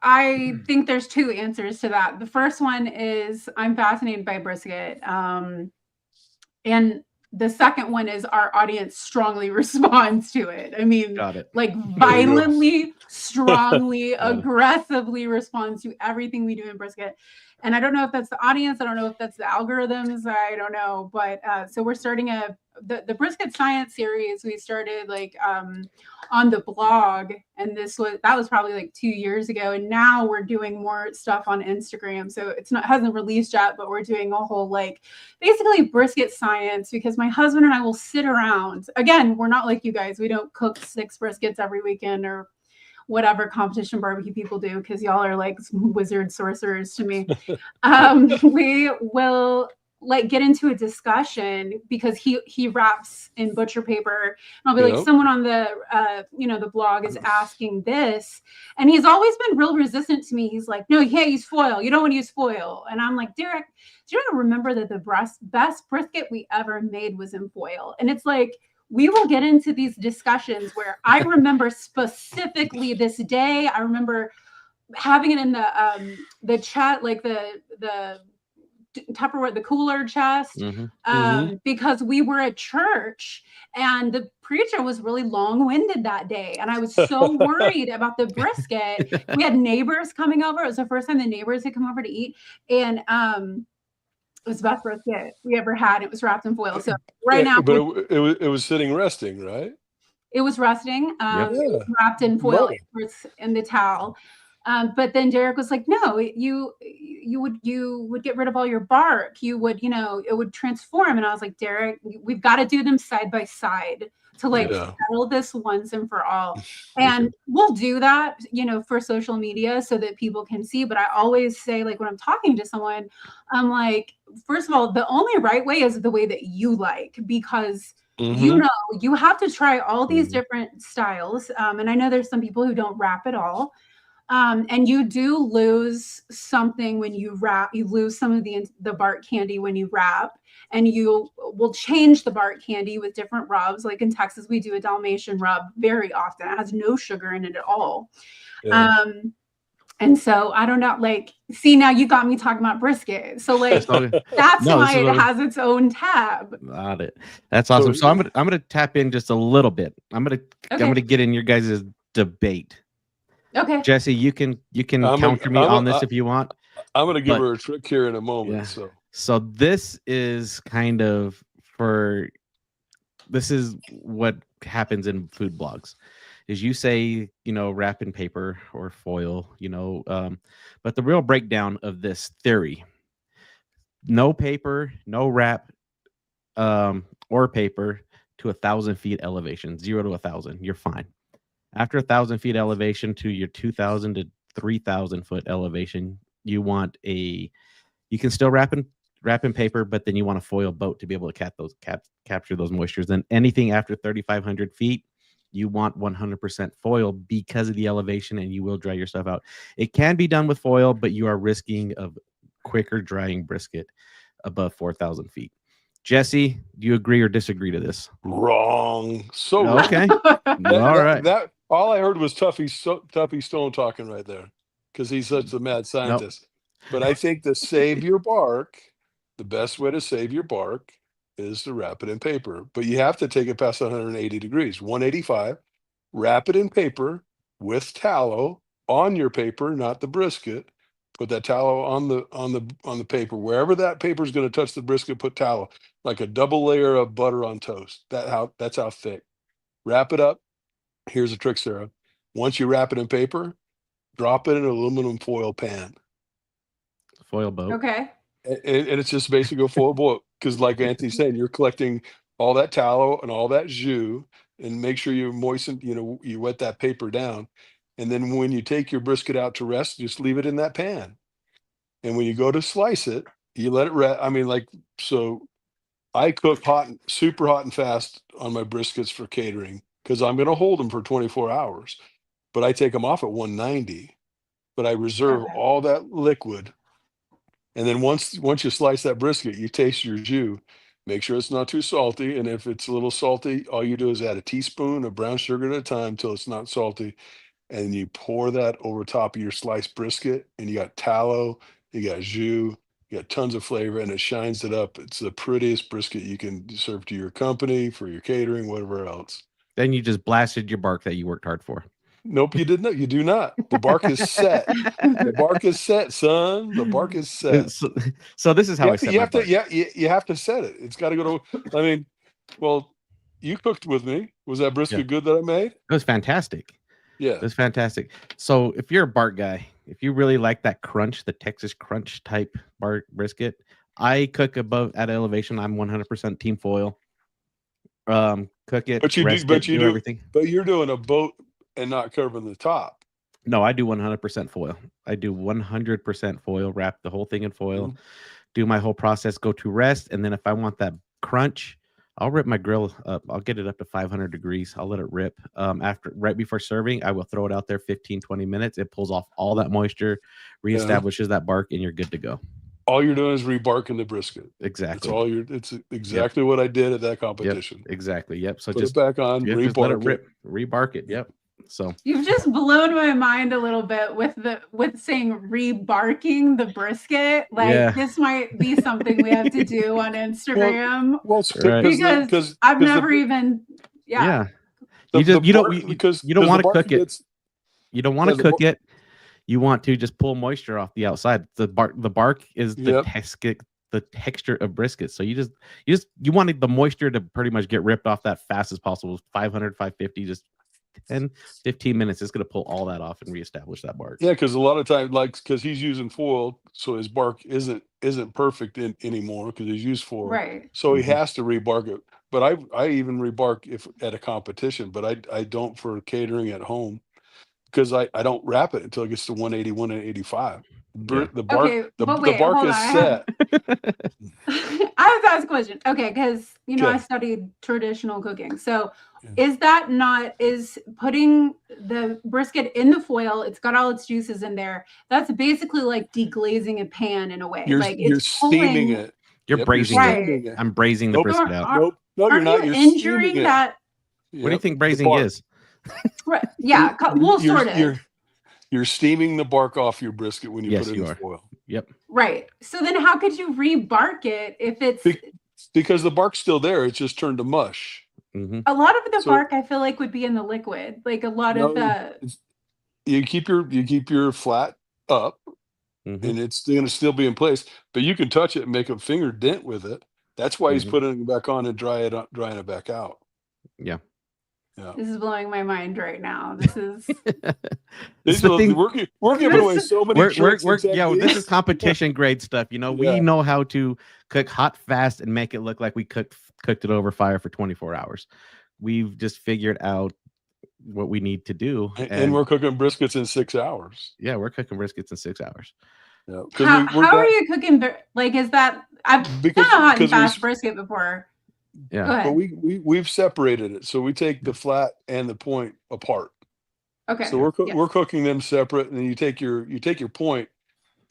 I think there's 2 answers to that. The first one is I'm fascinated by brisket. And the second one is our audience strongly responds to it. I mean, like violently, strongly, aggressively responds to everything we do in brisket. And I don't know if that's the audience. I don't know if that's the algorithms. I don't know. But so we're starting a the brisket science series we started like on the blog, and that was probably like 2 years ago, and now we're doing more stuff on Instagram. So hasn't released yet, but we're doing a whole like basically brisket science, because my husband and I will sit around. Again, we're not like you guys. We don't cook 6 briskets every weekend or whatever competition barbecue people do, because y'all are like wizard sorcerers to me. We will like get into a discussion, because he wraps in butcher paper, and I'll be like, someone on the the blog is asking this, and he's always been real resistant to me. He's like, no, you can't use foil, you don't want to use foil. And I'm like, Derek, do you remember that the best brisket we ever made was in foil? And it's like, we will get into these discussions where I remember specifically this day. I remember having it in the chat, like the Tupperware, the cooler chest, because we were at church and the preacher was really long-winded that day. And I was so worried about the brisket. We had neighbors coming over. It was the first time the neighbors had come over to eat. And it was the best brisket we ever had. It was wrapped in foil. So now, but it was sitting resting, right? It was resting. It was wrapped in foil in the towel. But then Derek was like, no, you would get rid of all your bark. You would, it would transform. And I was like, Derek, we've got to do them side by side to like settle this once and for all. And we'll do that, for social media so that people can see. But I always say, like, when I'm talking to someone, I'm like, first of all, the only right way is the way that you like, because you have to try all these different styles. And I know there's some people who don't wrap at all. And you do lose something when you wrap. You lose some of the bark candy when you wrap, and you will change the bark candy with different rubs. Like in Texas, we do a Dalmatian rub very often. It has no sugar in it at all. Yeah. And so I don't know, like, see, now you got me talking about brisket. So like, that's why it has its own tab. Got it. That's awesome. So I'm gonna tap in just a little bit. I'm gonna get in your guys' debate. Okay, Jesse, you can counter me on this if you want. I'm going to give her a trick here in a moment. Yeah. So this is this is what happens in food blogs, is you say, wrap in paper or foil, but the real breakdown of this theory: no paper, no wrap, or paper to 1,000 feet elevation, 0 to 1,000, you're fine. After 1,000 feet elevation to your 2,000 to 3,000 foot elevation, you can still wrap in paper, but then you want a foil boat to be able to capture those moistures. Then anything after 3,500 feet, you want 100% foil because of the elevation, and you will dry your stuff out. It can be done with foil, but you are risking of quicker drying brisket above 4,000 feet. Jesse, do you agree or disagree to this? Wrong. So okay. All right. All I heard was Tuffy Stone talking right there, because he's such a mad scientist. Nope. But I think to save your bark, the best way to save your bark is to wrap it in paper. But you have to take it past 180 degrees, 185. Wrap it in paper with tallow on your paper, not the brisket. Put that tallow on the paper. Wherever that paper is going to touch the brisket, put tallow, like a double layer of butter on toast. That's how thick. Wrap it up. Here's a trick, Sarah. Once you wrap it in paper, drop it in an aluminum foil pan. Foil boat. Okay. And it's just basically a foil boat, because like Anthony's saying, you're collecting all that tallow and all that jus, and make sure you moisten, you wet that paper down. And then when you take your brisket out to rest, just leave it in that pan. And when you go to slice it, you let it rest. I mean, so I cook super hot and fast on my briskets for catering, because I'm going to hold them for 24 hours. But I take them off at 190. But I reserve all that liquid. And then once you slice that brisket, you taste your jus. Make sure it's not too salty. And if it's a little salty, all you do is add a teaspoon of brown sugar at a time till it's not salty. And you pour that over top of your sliced brisket, and you got tallow, you got jus, you got tons of flavor, and it shines it up. It's the prettiest brisket you can serve to your company, for your catering, whatever else. Then you just blasted your bark that you worked hard for. Nope, you did not. You do not. The bark is set. The bark is set, son. The bark is set. So this is how I set you have to set it. It's got to go to. I mean, Well, you cooked with me. Was that brisket Yeah. good that I made? It was fantastic. Yeah. It was fantastic. So if you're a bark guy, if you really like that crunch, the Texas crunch type bark brisket, I cook above at elevation. I'm 100% team foil. Cook it, But do everything. But you're doing a boat and not covering the top. No, I do 100% foil. I do 100% foil, wrap the whole thing in foil, do my whole process, go to rest. And then if I want that crunch, I'll rip my grill up. I'll get it up to 500 degrees. I'll let it rip. Right before serving, I will throw it out there 15, 20 minutes. It pulls off all that moisture, reestablishes that bark, and you're good to go. All you're doing is rebarking the brisket. Exactly. It's exactly what I did at that competition. Yep, exactly. Yep. So put just it back on, just let it rip, rebark it. Yep. So you've just blown my mind a little bit with saying rebarking the brisket. Like this might be something we have to do on Instagram. Well, because I've never even you don't want to cook it. You don't want to cook it. You want to just pull moisture off the outside. The bark is the texture of brisket. So you wanted the moisture to pretty much get ripped off that fast as possible. 500, 550, just 10, 15 minutes. It's going to pull all that off and reestablish that bark. Yeah, because a lot of times, because he's using foil, so his bark isn't perfect anymore because he's used foil. Right. So he has to rebark it. But I even rebark if at a competition, but I don't for catering at home. Because I don't wrap it until it gets to 180, 185. The bark is set. I have to ask a question. Okay, because I studied traditional cooking. So is putting the brisket in the foil, it's got all its juices in there. That's basically like deglazing a pan in a way. You're steaming it. You're braising it. I'm braising the brisket out. No, you're not. You're injuring that. What do you think braising is? Right. Yeah. We'll sort it. You're steaming the bark off your brisket when you put it in foil. Yep. Right. So then how could you rebark it if it's because the bark's still there, it's just turned to mush. Mm-hmm. A lot of the bark I feel like would be in the liquid. Like a lot of the you keep your flat up and it's going to still be in place, but you can touch it and make a finger dent with it. That's why he's putting it back on and drying it back out. Yeah. Yeah. This is blowing my mind right now. This is we're giving away so many tricks. This is competition grade stuff. We know how to cook hot fast and make it look like we cooked it over fire for 24 hours. We've just figured out what we need to do. And we're cooking briskets in 6 hours. Yeah, we're cooking briskets in 6 hours. Yeah. How are you cooking? Like, is that I've done a hot and fast brisket before. Yeah, but we've separated it, so we take the flat and the point apart. Okay, so we're cooking them separate, and then you take your point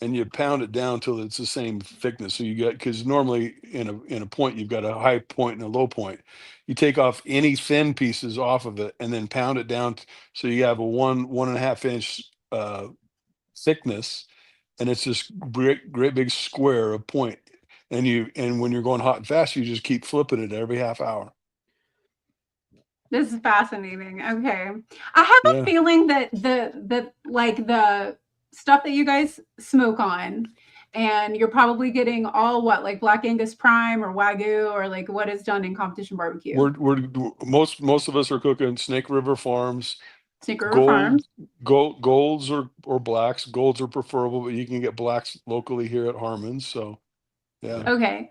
and you pound it down till it's the same thickness. So you get, because normally in a point you've got a high point and a low point. You take off any thin pieces off of it and then pound it down so you have a 1.5 inch thickness, and it's this great big square of point. And when you're going hot and fast, you just keep flipping it every half hour. This is fascinating. Okay. I have a feeling that the stuff that you guys smoke on, and you're probably getting all like Black Angus Prime or Wagyu, or like what is done in competition barbecue. Most of us are cooking Snake River Farms. Snake River Farms. Golds or blacks. Golds are preferable, but you can get blacks locally here at Harmon's. So yeah. Okay.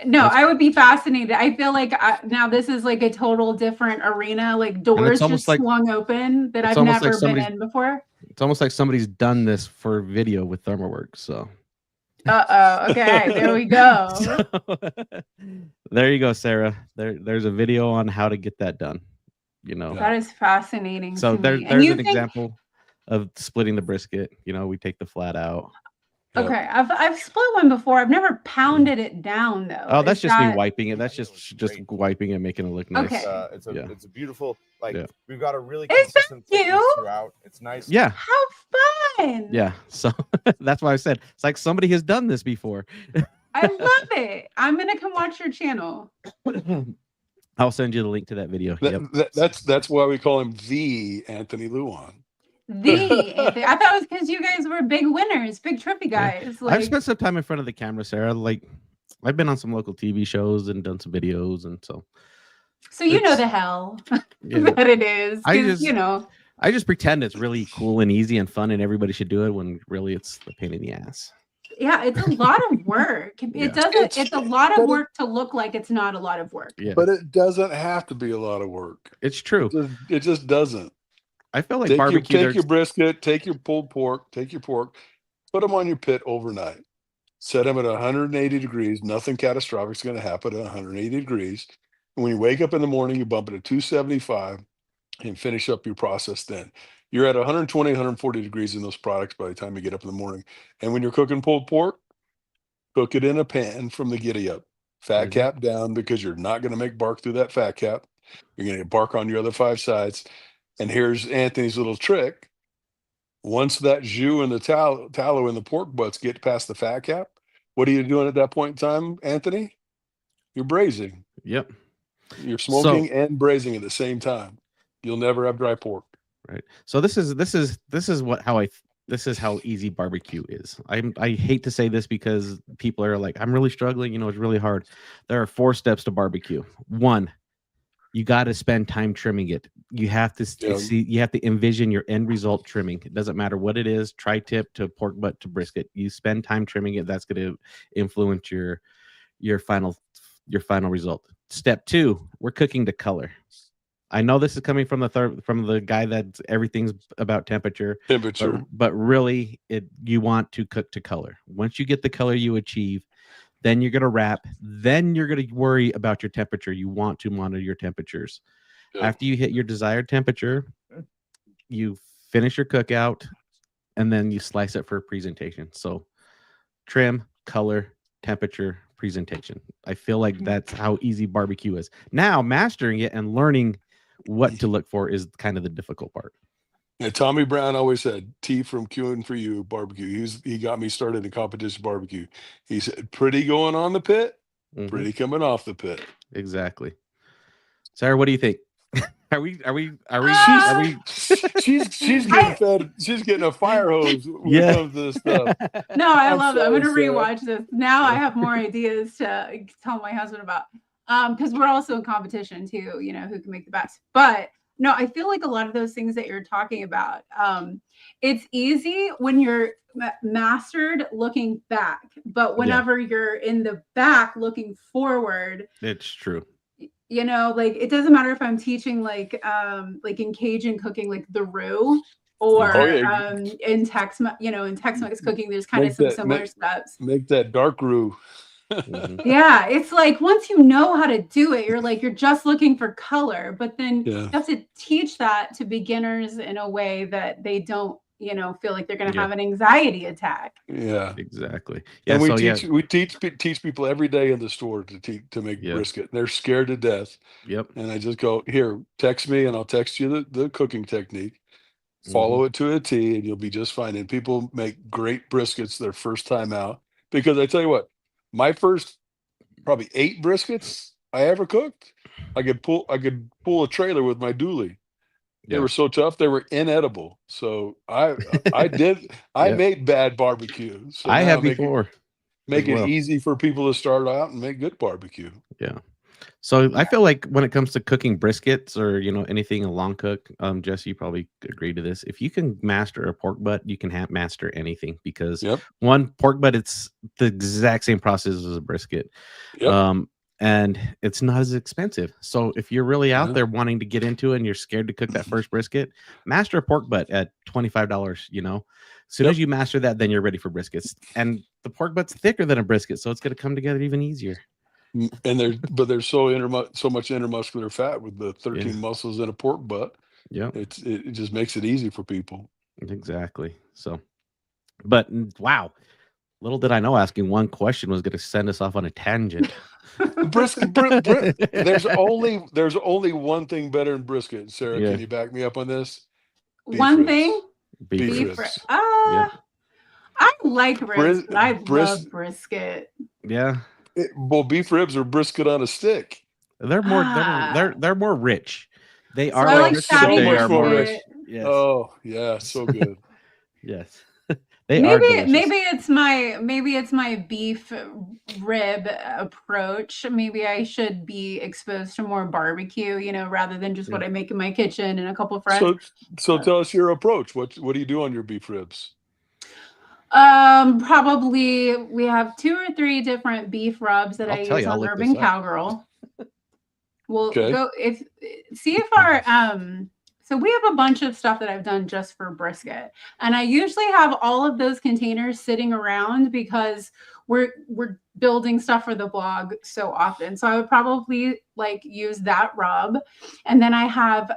No, I would be fascinated. I feel like now this is like a total different arena, like doors just swung open that I've never been in before. It's almost like somebody's done this for video with ThermoWorks. So. Okay, there we go. There you go, Sarah. There's a video on how to get that done. That is fascinating. So there's an example of splitting the brisket. We take the flat out. Okay, I've split one before. I've never pounded it down though. Oh, that's just me wiping it. That's just wiping it, making it look nice. Okay. It's a beautiful, we've got a really consistent thickness throughout. It's nice. Yeah. How fun. Yeah. So that's why I said it's like somebody has done this before. I love it. I'm gonna come watch your channel. I'll send you the link to that video. That's why we call him the Anthony Luan. I thought it was because you guys were big winners, big trophy guys. I've spent some time in front of the camera, Sarah. Like, I've been on some local TV shows and done some videos, and so So you know the hell that it is. I just pretend it's really cool and easy and fun and everybody should do it when really it's a pain in the ass. Yeah, it's a lot of work. It's a lot of work to look like it's not a lot of work. Yeah. But it doesn't have to be a lot of work. It's true. It just doesn't. I feel like barbecue. Take your brisket, take your pulled pork, take your pork, put them on your pit overnight. Set them at 180 degrees. Nothing catastrophic is going to happen at 180 degrees. And when you wake up in the morning, you bump it to 275 and finish up your process then. You're at 120, 140 degrees in those products by the time you get up in the morning. And when you're cooking pulled pork, cook it in a pan from the giddy up. Fat cap down, because you're not going to make bark through that fat cap. You're going to get bark on your other 5 sides. And here's Anthony's little trick. Once that jus and the tallow and the pork butts get past the fat cap, what are you doing at that point in time, Anthony? You're braising. Yep. You're smoking and braising at the same time. You'll never have dry pork. Right. So this is how easy barbecue is. I hate to say this because people are like, I'm really struggling. It's really hard. There are 4 steps to barbecue. 1, you got to spend time trimming it. You have to see. You have to envision your end result trimming. It doesn't matter what it is, tri-tip to pork butt to brisket. You spend time trimming it. That's going to influence your final result. Step 2, we're cooking to color. I know this is coming from the guy that everything's about temperature, but really you want to cook to color. Once you get the color you achieve, then you're going to wrap. Then you're going to worry about your temperature. You want to monitor your temperatures. Yeah. After you hit your desired temperature, you finish your cookout, and then you slice it for presentation. So trim, color, temperature, presentation. I feel like that's how easy barbecue is. Now, mastering it and learning what to look for is kind of the difficult part. Yeah, Tommy Brown always said, T from Q for you barbecue. He got me started in competition barbecue. He said, pretty going on the pit, pretty coming off the pit. Exactly. Sarah, what do you think? Are we? She's getting fed. She's getting a fire hose when it comes to this stuff. No, I love it. I'm going to rewatch this. Now I have more ideas to tell my husband about. Because we're also in competition too, who can make the best. But no, I feel like a lot of those things that you're talking about, it's easy when you're mastered looking back, but whenever you're in the back looking forward, it's true. Like it doesn't matter if I'm teaching like in Cajun cooking, like the roux, or in Tex-Mex cooking, there's kind of some similar steps. Make that dark roux. Yeah, it's like once you know how to do it, you're just looking for color, but then you have to teach that to beginners in a way that they don't feel like they're going to have an anxiety attack. Yeah, exactly. Yeah, and we teach people every day in the store to make brisket. They're scared to death. Yep. And I just go, here, text me and I'll text you the cooking technique. Follow it to a T and you'll be just fine. And people make great briskets their first time out, because I tell you what, my first probably 8 briskets I ever cooked, I could pull a trailer with my dually. They were so tough, they were inedible. So I made bad barbecue. So I have before. Make it easy for people to start out and make good barbecue. Yeah. So I feel like when it comes to cooking briskets or anything a long cook, Jesse, you probably agree to this. If you can master a pork butt, you can master anything, because one pork butt, it's the exact same process as a brisket, and it's not as expensive. So if you're really out there wanting to get into it and you're scared to cook that first brisket, master a pork butt at $25. As soon as you master that, then you're ready for briskets. And the pork butt's thicker than a brisket, so it's going to come together even easier. And there's so much intermuscular fat with the 13 muscles in a pork butt. Yeah, it just makes it easy for people. Exactly. So, but wow, little did I know asking one question was going to send us off on a tangent. Brisket. There's only one thing better than brisket. Sarah, can you back me up on this? One thing? Beef ribs. I like ribs, but I love brisket. Yeah. Beef ribs are brisket on a stick. They're more they're more rich. They are so much more rich. Yes. Oh yeah, so good. Yes. are delicious. Maybe it's my beef rib approach. Maybe I should be exposed to more barbecue, rather than just what I make in my kitchen and a couple of friends. So tell us your approach. What do you do on your beef ribs? Probably we have 2 or 3 different beef rubs that I use on Urban Cowgirl. We'll go see if our so we have a bunch of stuff that I've done just for brisket, and I usually have all of those containers sitting around because we're building stuff for the blog so often. So I would probably use that rub, and then I have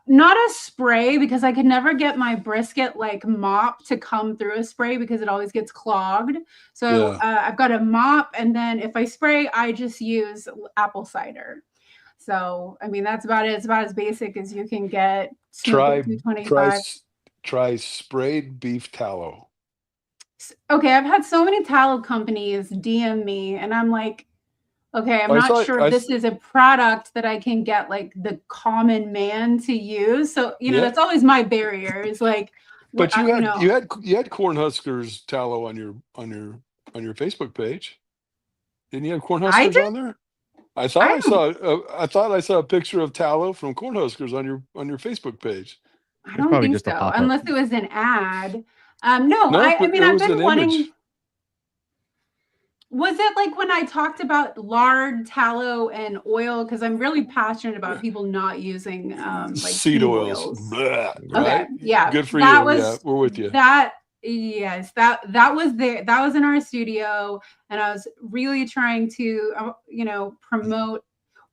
not a spray because I could never get my brisket mop to come through a spray because it always gets clogged. So I've got a mop, and then if I spray, I just use apple cider. So I mean that's about it. It's about as basic as you can get. Try sprayed beef tallow. Okay, I've had so many tallow companies DM me, and I'm like, okay, I'm not sure if this is a product that I can get the common man to use. So that's always my barrier. Is but you had Cornhuskers tallow on your Facebook page. Didn't you have Cornhuskers on there? I thought I saw a picture of tallow from Cornhuskers on your Facebook page. I don't think so, unless it was an ad. No, I mean I've been wanting. Image. Was it when I talked about lard, tallow, and oil? Because I'm really passionate about people not using seed oils. Blah, okay, right? Yeah, good for you. We're with you. That was there. That was in our studio, and I was really trying to, promote.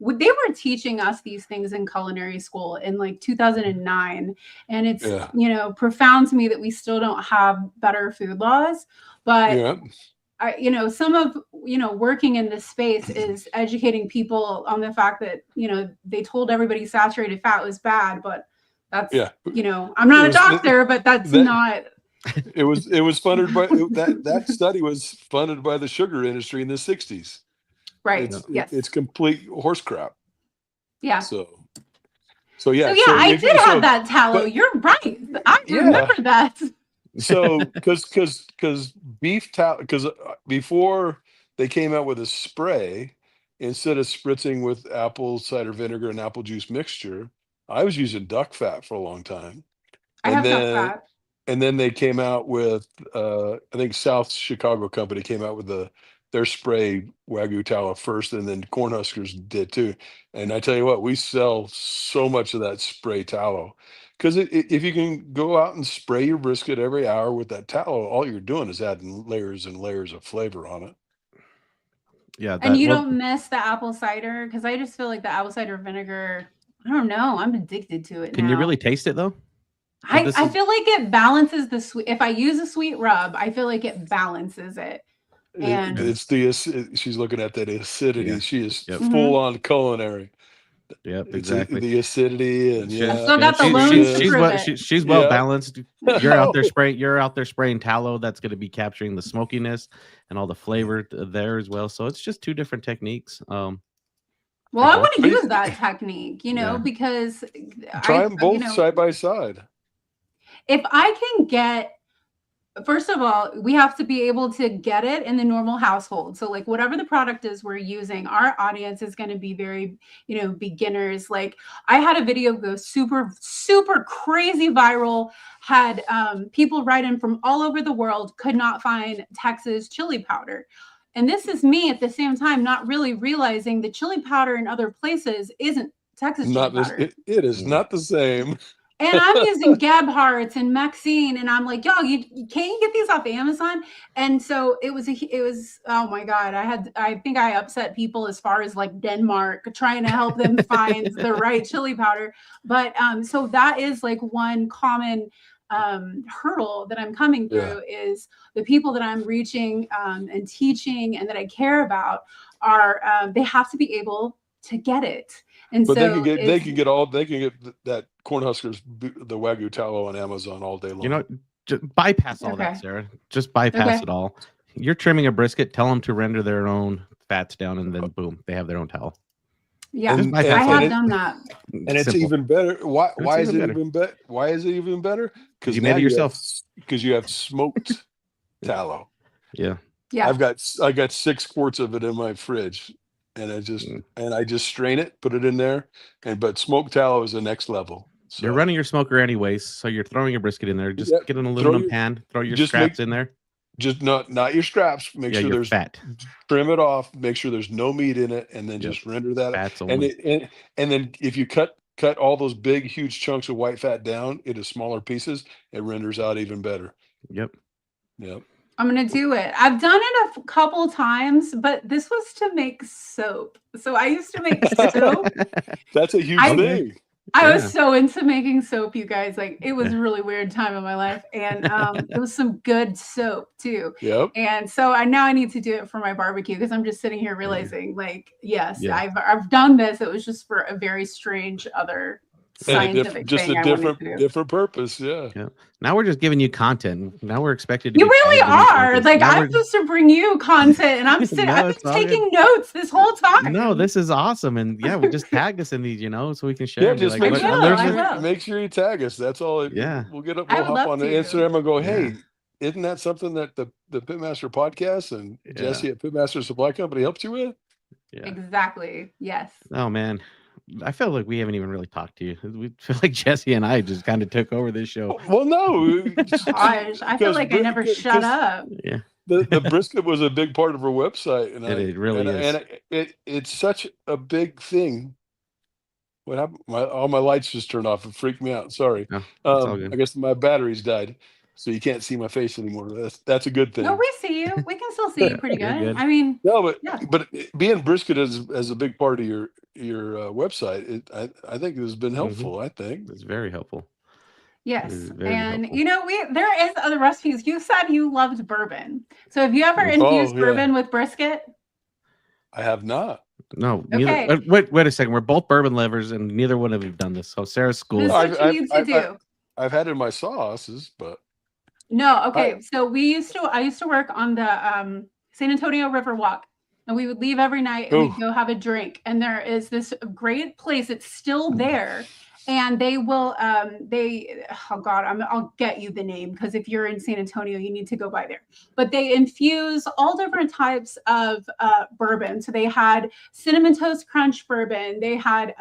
They were teaching us these things in culinary school in 2009, and it's profound to me that we still don't have better food laws, but. Some of, working in this space is educating people on the fact that, they told everybody saturated fat was bad, but that's, I'm not a doctor, but that's not. It was funded by that study was funded by the sugar industry in the 60s. Right. It's complete horse crap. Yeah. So I did have that tallow. You're right. I remember that. So because beef tallow, because before they came out with a spray, instead of spritzing with apple cider vinegar and apple juice mixture, I was using duck fat for a long time. I have duck fat. And then they came out with I think South Chicago company came out with their spray Wagyu tallow first, and then Cornhuskers did too. And I tell you what, we sell so much of that spray tallow. Because if you can go out and spray your brisket every hour with that tallow, all you're doing is adding layers and layers of flavor on it. Yeah. And you don't miss the apple cider? Because I just feel like the apple cider vinegar, I don't know. I'm addicted to it. Can you really taste it though? I feel like it balances the sweet. If I use a sweet rub, I feel like it balances it. And she's looking at that acidity. Yeah. She is full on culinary. Yep, exactly. The acidity and she's well balanced. You're out there spraying tallow that's going to be capturing the smokiness and all the flavor there as well. So it's just 2 different techniques. Well, I want to use that technique, because try them both side by side. If I can get. First of all, we have to be able to get it in the normal household. So whatever the product is we're using, our audience is going to be very, beginners. I had a video go super, super crazy viral, had people write in from all over the world, could not find Texas chili powder. And this is me at the same time, not really realizing the chili powder in other places isn't Texas chili powder. It is not the same. And I'm using Gebhardt's and Maxine, and I'm like, yo, you can't get these off Amazon. And so it was, oh my God, I think I upset people as far as Denmark, trying to help them find the right chili powder. But so that is one common hurdle that I'm coming through is the people that I'm reaching and teaching and that I care about are, they have to be able to get it. And but so they can get that Cornhuskers, the Wagyu tallow on Amazon all day long. Just bypass all that, Sarah. Just bypass it all. You're trimming a brisket. Tell them to render their own fats down, and then boom, they have their own tallow. Yeah, And- I and have it- done that. And it's Simple. even better. Why is even it better. even better? Why is it even better? Because you made it yourself. Because you have smoked tallow. Yeah. Yeah. I got 6 quarts of it in my fridge, and I just strain it, put it in there, but smoked tallow is the next level. So You're running your smoker anyways, so you're throwing your brisket in there. Just Yep. get an Throw aluminum pan, throw your just scraps make- in there. just not your straps. Make Yeah, sure your there's fat. trim it off. Make sure there's no meat in it, and then Yep. just render that. Fats And only. and then if you cut all those big huge chunks of white fat down into smaller pieces, it renders out even better. Yep. Yep. I'm gonna do it. I've done it a couple times, but this was to make soap. So I used to make soap. That's a huge thing. I was so into making soap, you guys. Like, it was a really weird time in my life, and it was some good soap too. Yep. And so now I need to do it for my barbecue, because I'm just sitting here realizing, like, yes, I've done this. It was just for a very strange other scientific thing. Different purpose. Yeah. Now we're just giving you content. Now we're expected to. You really are. Like, I'm supposed to bring you content, and I'm sitting. No, I've been taking notes this whole time. No, this is awesome, and we just tag us in these, so we can share. Yeah, and be just like, make sure you tag us. That's all. Yeah. We'll hop on the Instagram and go, hey, isn't that something that the Pitmaster podcast and Jesse at Pitmaster Supply Company helps you with? Yeah. Exactly. Yes. Oh man. I feel like we haven't even really talked to you. We feel like Jesse and I just kind of took over this show. Well, no. Gosh, I feel like I never shut up. Yeah. The brisket was a big part of our website, and it really is. And it's such a big thing. What happened? All my lights just turned off. It freaked me out. Sorry. No, all good. I guess my batteries died, so you can't see my face anymore. That's a good thing. No, we see you. We can still see you pretty good. I mean, no, but being brisket as a big part of your website, I think it has been helpful. I think it's very helpful. Yes, and helpful. There is other recipes. You said you loved bourbon, so have you ever infused bourbon with brisket? I have not. No. Okay. Wait a second. We're both bourbon lovers, and neither one of you have done this. So Sarah's school. This is what you need to do. I've had it in my sauces, but no. Okay, so I used to work on the San Antonio River Walk, and we would leave every night and we'd go have a drink. And there is this great place. It's still there. And they will, I'll get you the name, because if you're in San Antonio, you need to go by there. But they infuse all different types of bourbon. So they had Cinnamon Toast Crunch bourbon. They had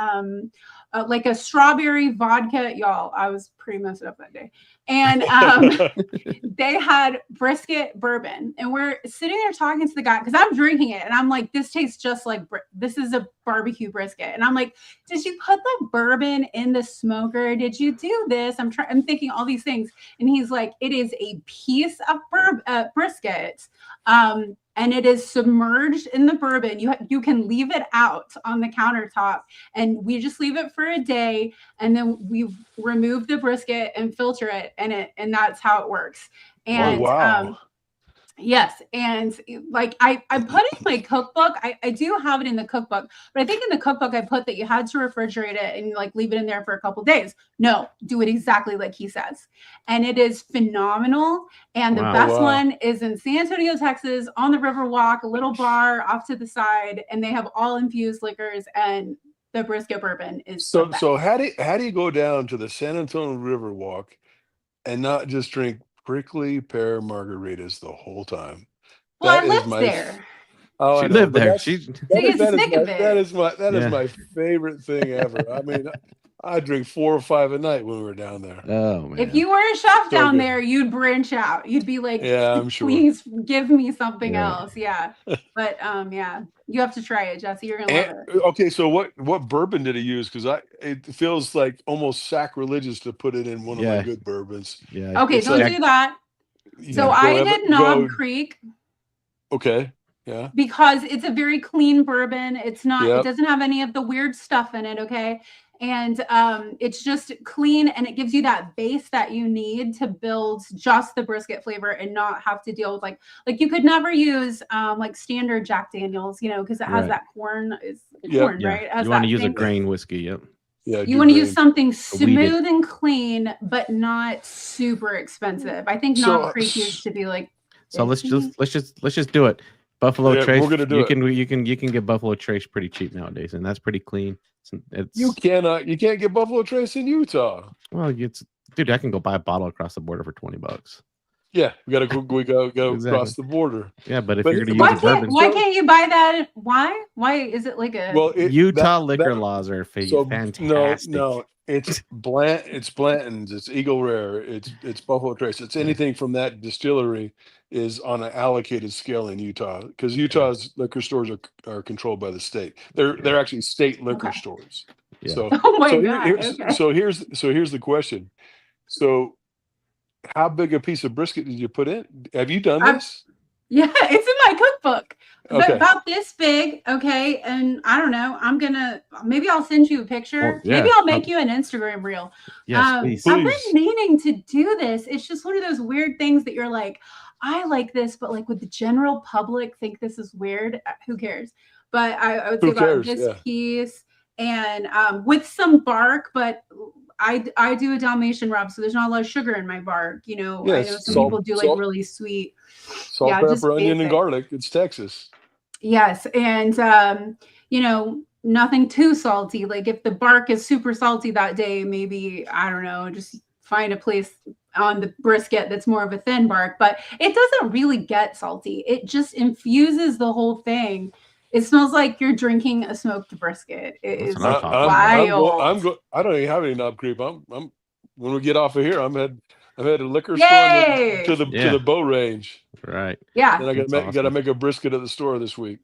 like a strawberry vodka. Y'all, I was pretty messed up that day. And they had brisket bourbon. And we're sitting there talking to the guy, because I'm drinking it. And I'm like, this tastes just like, this is a barbecue brisket. And I'm like, did you put the bourbon in the smoker? Did you do this? I'm thinking all these things. And he's like, it is a piece of brisket. And it is submerged in the bourbon. You can leave it out on the countertop, and we just leave it for a day, and then we remove the brisket and filter it, and that's how it works. And yes, and like I put it in my cookbook. I do have it in the cookbook, but I think in the cookbook I put that you had to refrigerate it and like leave it in there for a couple days. No, do it exactly like he says, and it is phenomenal. And the best one is in San Antonio, Texas, on the Riverwalk, a little bar off to the side, and they have all infused liquors, and the brisket bourbon is so. How do you go down to the San Antonio Riverwalk and not just drink prickly pear margaritas the whole time? Well, I lived there. Oh, she lived there. That is my favorite thing ever. I mean, I drink 4 or 5 a night when we were down there. Oh man! If you were a chef down there, you'd branch out. You'd be like, yeah, I'm sure. Please give me something else. Yeah, but you have to try it, Jesse. You're gonna love it. Okay, so what bourbon did he use? Because it feels like almost sacrilegious to put it in one of my good bourbons. Yeah. Okay, don't do that. So I did Knob Creek. Okay. Yeah. Because it's a very clean bourbon. It's not. It doesn't have any of the weird stuff in it. Okay. And it's just clean, and it gives you that base that you need to build just the brisket flavor and not have to deal with like you could never use like standard Jack Daniels, because it has that corn, right? You want to use a grain whiskey, Yeah, you want to use something smooth and clean, but not super expensive. I think Knob Creek used to be like. So let's just do it. Buffalo Trace. We're gonna do you can get Buffalo Trace pretty cheap nowadays, and that's pretty clean. You can't get Buffalo Trace in Utah. Well, dude, I can go buy a bottle across the border for $20. Yeah, we gotta go Exactly. across the border. Yeah, but if you're gonna use bourbon, why can't you buy that? Why is it like a Utah liquor laws are fantastic? No, it's Blanton's, it's Eagle Rare, it's Buffalo Trace. It's anything from that distillery is on an allocated scale in Utah, because Utah's liquor stores are controlled by the state. They're actually state liquor stores. Yeah. So oh my God. so here's the question. So how big a piece of brisket did you put in? Have you done this? Yeah, it's in my cookbook. Okay. About this big, okay. And I don't know. Maybe I'll send you a picture. Yeah. Maybe I'll make you an Instagram reel. Yes, please. I've been meaning to do this. It's just one of those weird things that you're like, I like this, but like, would the general public think this is weird? Who cares? But I would say about this piece and with some bark, but I do a Dalmatian rub, so there's not a lot of sugar in my bark. You know, I know some people do like really sweet. Salt, pepper, onion, and garlic. It's Texas. Yes, and you know, nothing too salty. Like if the bark is super salty that day, maybe, I don't know, just find a place on the brisket that's more of a thin bark. But it doesn't really get salty. It just infuses the whole thing. It smells like you're drinking a smoked brisket. It is wild. I don't even have any knob creep. I'm when we get off of here, I'm headed a liquor store to the bow range. Right. Yeah. And I gotta make a brisket at the store this week.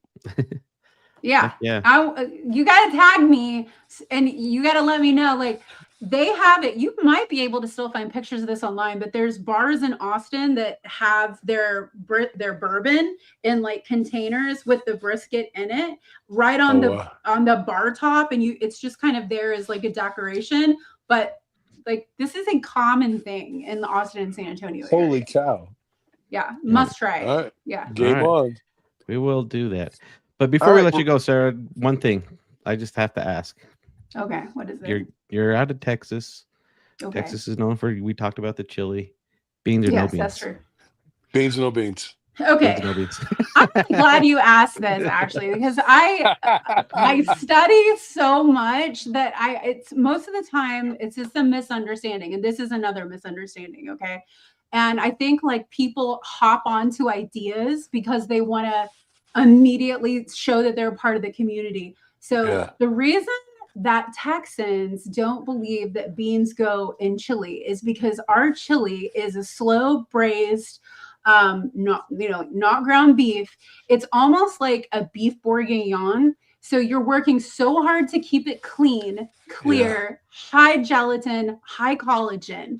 Yeah. Yeah. You gotta tag me and you gotta let me know. Like they have it. You might be able to still find pictures of this online, but there's bars in Austin that have their bourbon in like containers with the brisket in it, right on the bar top, and it's just kind of there as like a decoration. But like this is a common thing in the Austin and San Antonio area. Holy cow! Yeah, must try. All right. Yeah, game on. We will do that. But before we let you go, Sarah, one thing I just have to ask. Okay, what is it? You're out of Texas. Okay. Texas is known for, we talked about the chili. Beans or no beans? Yes, that's true. Beans or no beans. Okay. Beans or no beans. I'm glad you asked this actually, because I study so much that it's most of the time it's just a misunderstanding, and this is another misunderstanding. Okay. And I think like people hop onto ideas because they want to immediately show that they're part of the community. So the reason that Texans don't believe that beans go in chili is because our chili is a slow braised, not ground beef. It's almost like a beef bourguignon. So you're working so hard to keep it clean, clear, high gelatin, high collagen.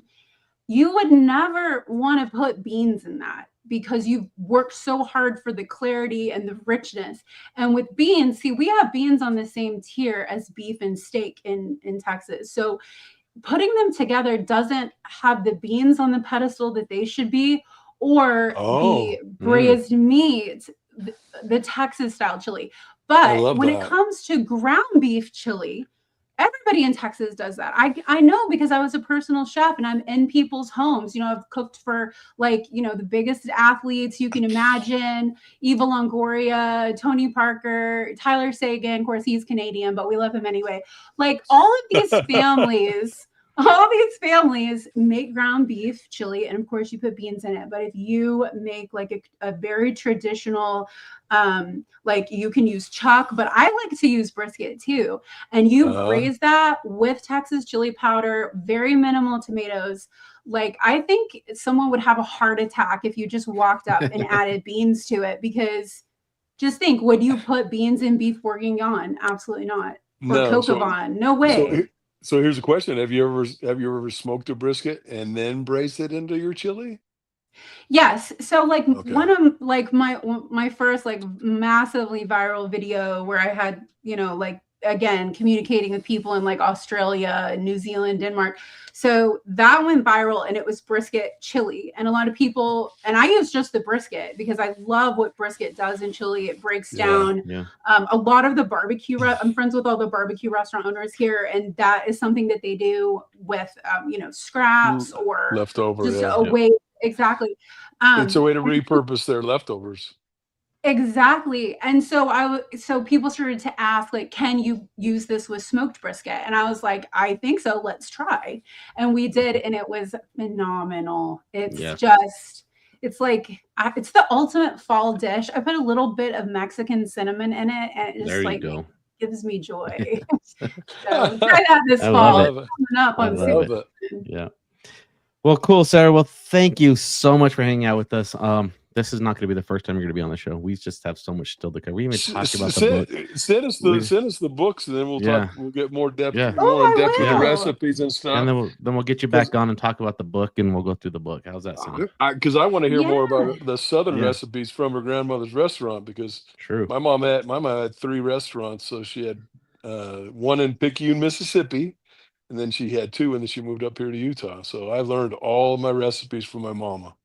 You would never want to put beans in that, because you've worked so hard for the clarity and the richness. And with beans, see, we have beans on the same tier as beef and steak in Texas. So putting them together doesn't have the beans on the pedestal that they should be, or the braised meat, the Texas style chili. But when it comes to ground beef chili, everybody in Texas does that. I know, because I was a personal chef and I'm in people's homes. You know, I've cooked for the biggest athletes you can imagine. Eva Longoria, Tony Parker, Tyler Sagan. Of course, he's Canadian, but we love him anyway. Like all of these families, make ground beef chili, and of course you put beans in it. But if you make like a very traditional, like you can use chuck, but I like to use brisket too. And you braise that with Texas chili powder, very minimal tomatoes. Like I think someone would have a heart attack if you just walked up and added beans to it, because just think, would you put beans in beef bourguignon? Absolutely not. Or coq au vin? No way. So here's a question: Have you ever smoked a brisket and then braised it into your chili? Yes. So like one of like my first like massively viral video where I had, again, communicating with people in like Australia, New Zealand, Denmark. So that went viral, and it was brisket chili. And a lot of people, and I use just the brisket because I love what brisket does in chili. It breaks down a lot of the barbecue. I'm friends with all the barbecue restaurant owners here, and that is something that they do with, scraps or leftover, just a way. Exactly. It's a way to repurpose their leftovers. Exactly. And so so people started to ask, like, can you use this with smoked brisket? And I was like, I think so. Let's try. And we did, and it was phenomenal. It's just, it's like, it's the ultimate fall dish. I put a little bit of Mexican cinnamon in it, and it just like gives me joy. So try that this fall. Love it. Coming up on love it. Yeah. Well, cool, Sarah. Well, thank you so much for hanging out with us. This is not going to be the first time you're going to be on the show. We just have so much still to cover. We even talked about the book. Send us the books, and then we'll talk. We'll get more depth, more in depth with the recipes and stuff. And then we'll get you back on and talk about the book, and we'll go through the book. How's that sound? Because I want to hear more about the Southern recipes from her grandmother's restaurant. Because my mom had 3 restaurants, so she had one in Picayune, Mississippi. And then she had 2, and then she moved up here to Utah. So I learned all my recipes from my mama.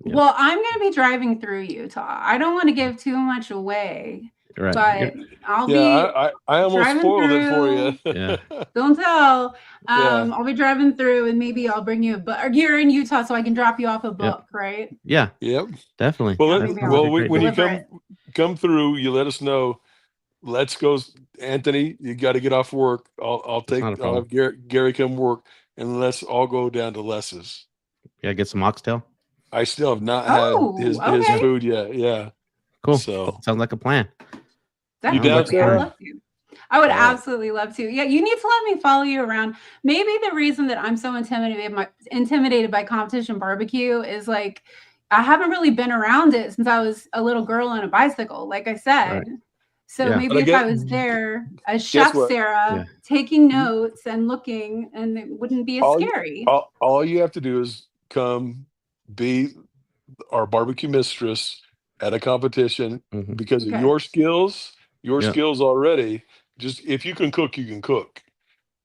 Yeah. Well, I'm going to be driving through Utah. I don't want to give too much away, but I'll be. I almost spoiled it for you. Yeah. Don't tell. I'll be driving through, and maybe I'll bring you a book. You're in Utah, so I can drop you off a book, right? Yeah. Yep. Definitely. Well, when you come through, you let us know. Let's go, Anthony. You got to get off work. I'll have Gary come work, and let's all go down to Les's. Yeah, get some oxtail. I still have not had his food yet. Yeah, cool. So sounds like a plan. You down there? I would absolutely love to. Yeah, you need to let me follow you around. Maybe the reason that I'm so intimidated by competition barbecue is like I haven't really been around it since I was a little girl on a bicycle. Like I said. Right. So maybe if I was there as Chef Sarah, taking notes and looking, and it wouldn't be as scary. All you have to do is come be our barbecue mistress at a competition because of your skills already. Just if you can cook, you can cook.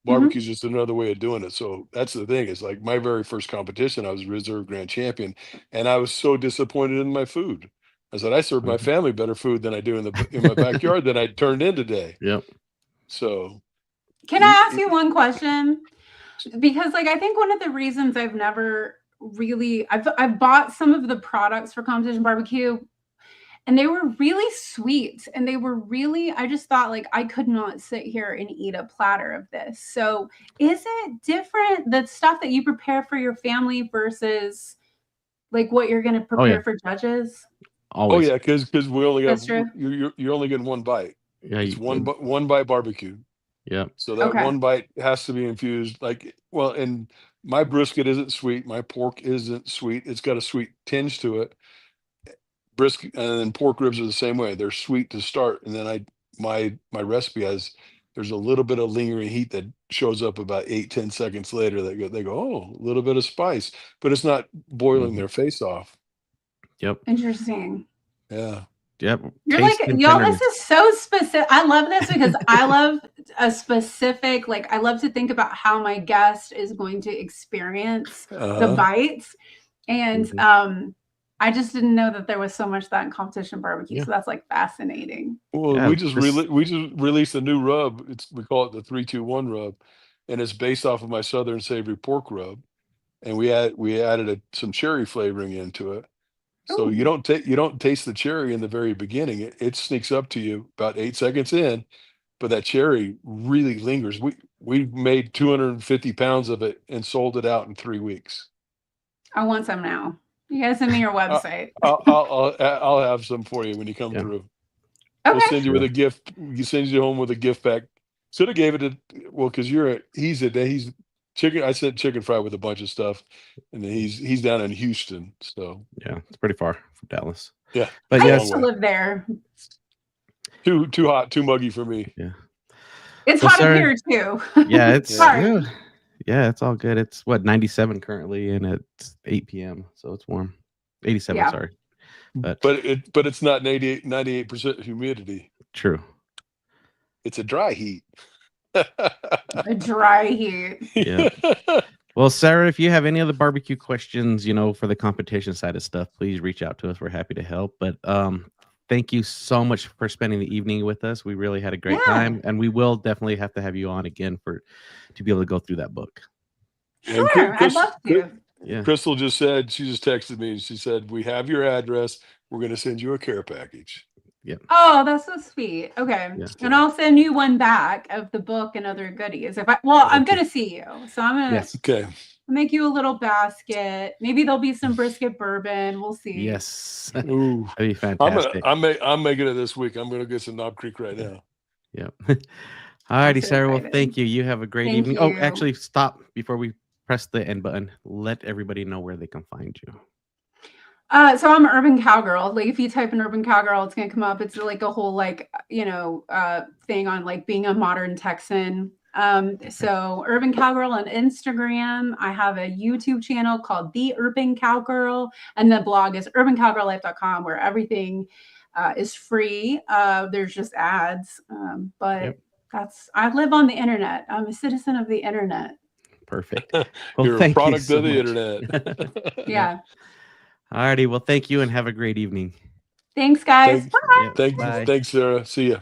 Barbecue is just another way of doing it. So that's the thing. It's like my very first competition, I was reserve grand champion, and I was so disappointed in my food. I said, I serve my family better food than I do in my backyard than I turned in today. Yep. So can I ask you one question? Because like I think one of the reasons I've never really I've bought some of the products for competition barbecue, and they were really sweet, and they were really, I just thought like I could not sit here and eat a platter of this. So is it different, the stuff that you prepare for your family versus like what you're going to prepare for judges? Always. Oh yeah, because we only got you're only getting one bite. Yeah, it's one bite barbecue. Yeah. So that one bite has to be infused. And my brisket isn't sweet. My pork isn't sweet. It's got a sweet tinge to it. Brisket and then pork ribs are the same way. They're sweet to start, and then my recipe there's a little bit of lingering heat that shows up about 8-10 seconds later. They go, oh, a little bit of spice, but it's not boiling their face off. Yep. Interesting. Yeah. Yep. You're like, y'all, this is so specific. I love this because I love a specific, like, I love to think about how my guest is going to experience the bites. And I just didn't know that there was so much that in competition barbecue. So that's like fascinating. Well, we just released a new rub. We call it the 3-2-1 rub, and it's based off of my Southern Savory pork rub. And we added some cherry flavoring into it. So you don't taste the cherry in the very beginning. It sneaks up to you about 8 seconds in, but that cherry really lingers. We made 250 pounds of it and sold it out in 3 weeks. I want some now. You guys send me your website. I'll have some for you when you come through. Okay. We'll send you with a gift. You send you home with a gift pack. Should have gave it because he's chicken. I said chicken fried with a bunch of stuff, and then he's down in Houston. So yeah, it's pretty far from Dallas. Yeah, but I used to live there. Too hot, too muggy for me. Yeah, it's hot up here too. Yeah, it's sorry. Yeah, it's all good. It's 97 currently, and it's 8 p.m. So it's warm. 87, sorry. But it's not 98% humidity. True. It's a dry heat. A dry heat. Yeah. Well, Sarah, if you have any other barbecue questions, for the competition side of stuff, please reach out to us. We're happy to help. But thank you so much for spending the evening with us. We really had a great time, and we will definitely have to have you on again to be able to go through that book. Sure, I'd love to. Yeah. Crystal just texted me, and she said, we have your address. we're going to send you a care package. Yep. Oh, that's so sweet. Okay. Yeah. And I'll send you one back of the book and other goodies. I'm going to see you. So I'm going to make you a little basket. Maybe there'll be some brisket bourbon. We'll see. Yes. Ooh, that'd be fantastic. I'm making it this week. I'm going to get some Knob Creek right now. Yep. All righty, Sarah. Well, thank you. You have a great evening. Oh, actually, stop before we press the end button. Let everybody know where they can find you. So I'm Urban Cowgirl. Like if you type in Urban Cowgirl, it's gonna come up. It's like a whole thing on like being a modern Texan. So Urban Cowgirl on Instagram. I have a YouTube channel called The Urban Cowgirl, and the blog is urbancowgirllife.com, where everything is free. There's just ads, but I live on the internet. I'm a citizen of the internet. Perfect. Well, You're a product of the internet. Yeah. All righty. Well, thank you and have a great evening. Thanks, guys. Bye. Thanks, Sarah. See ya.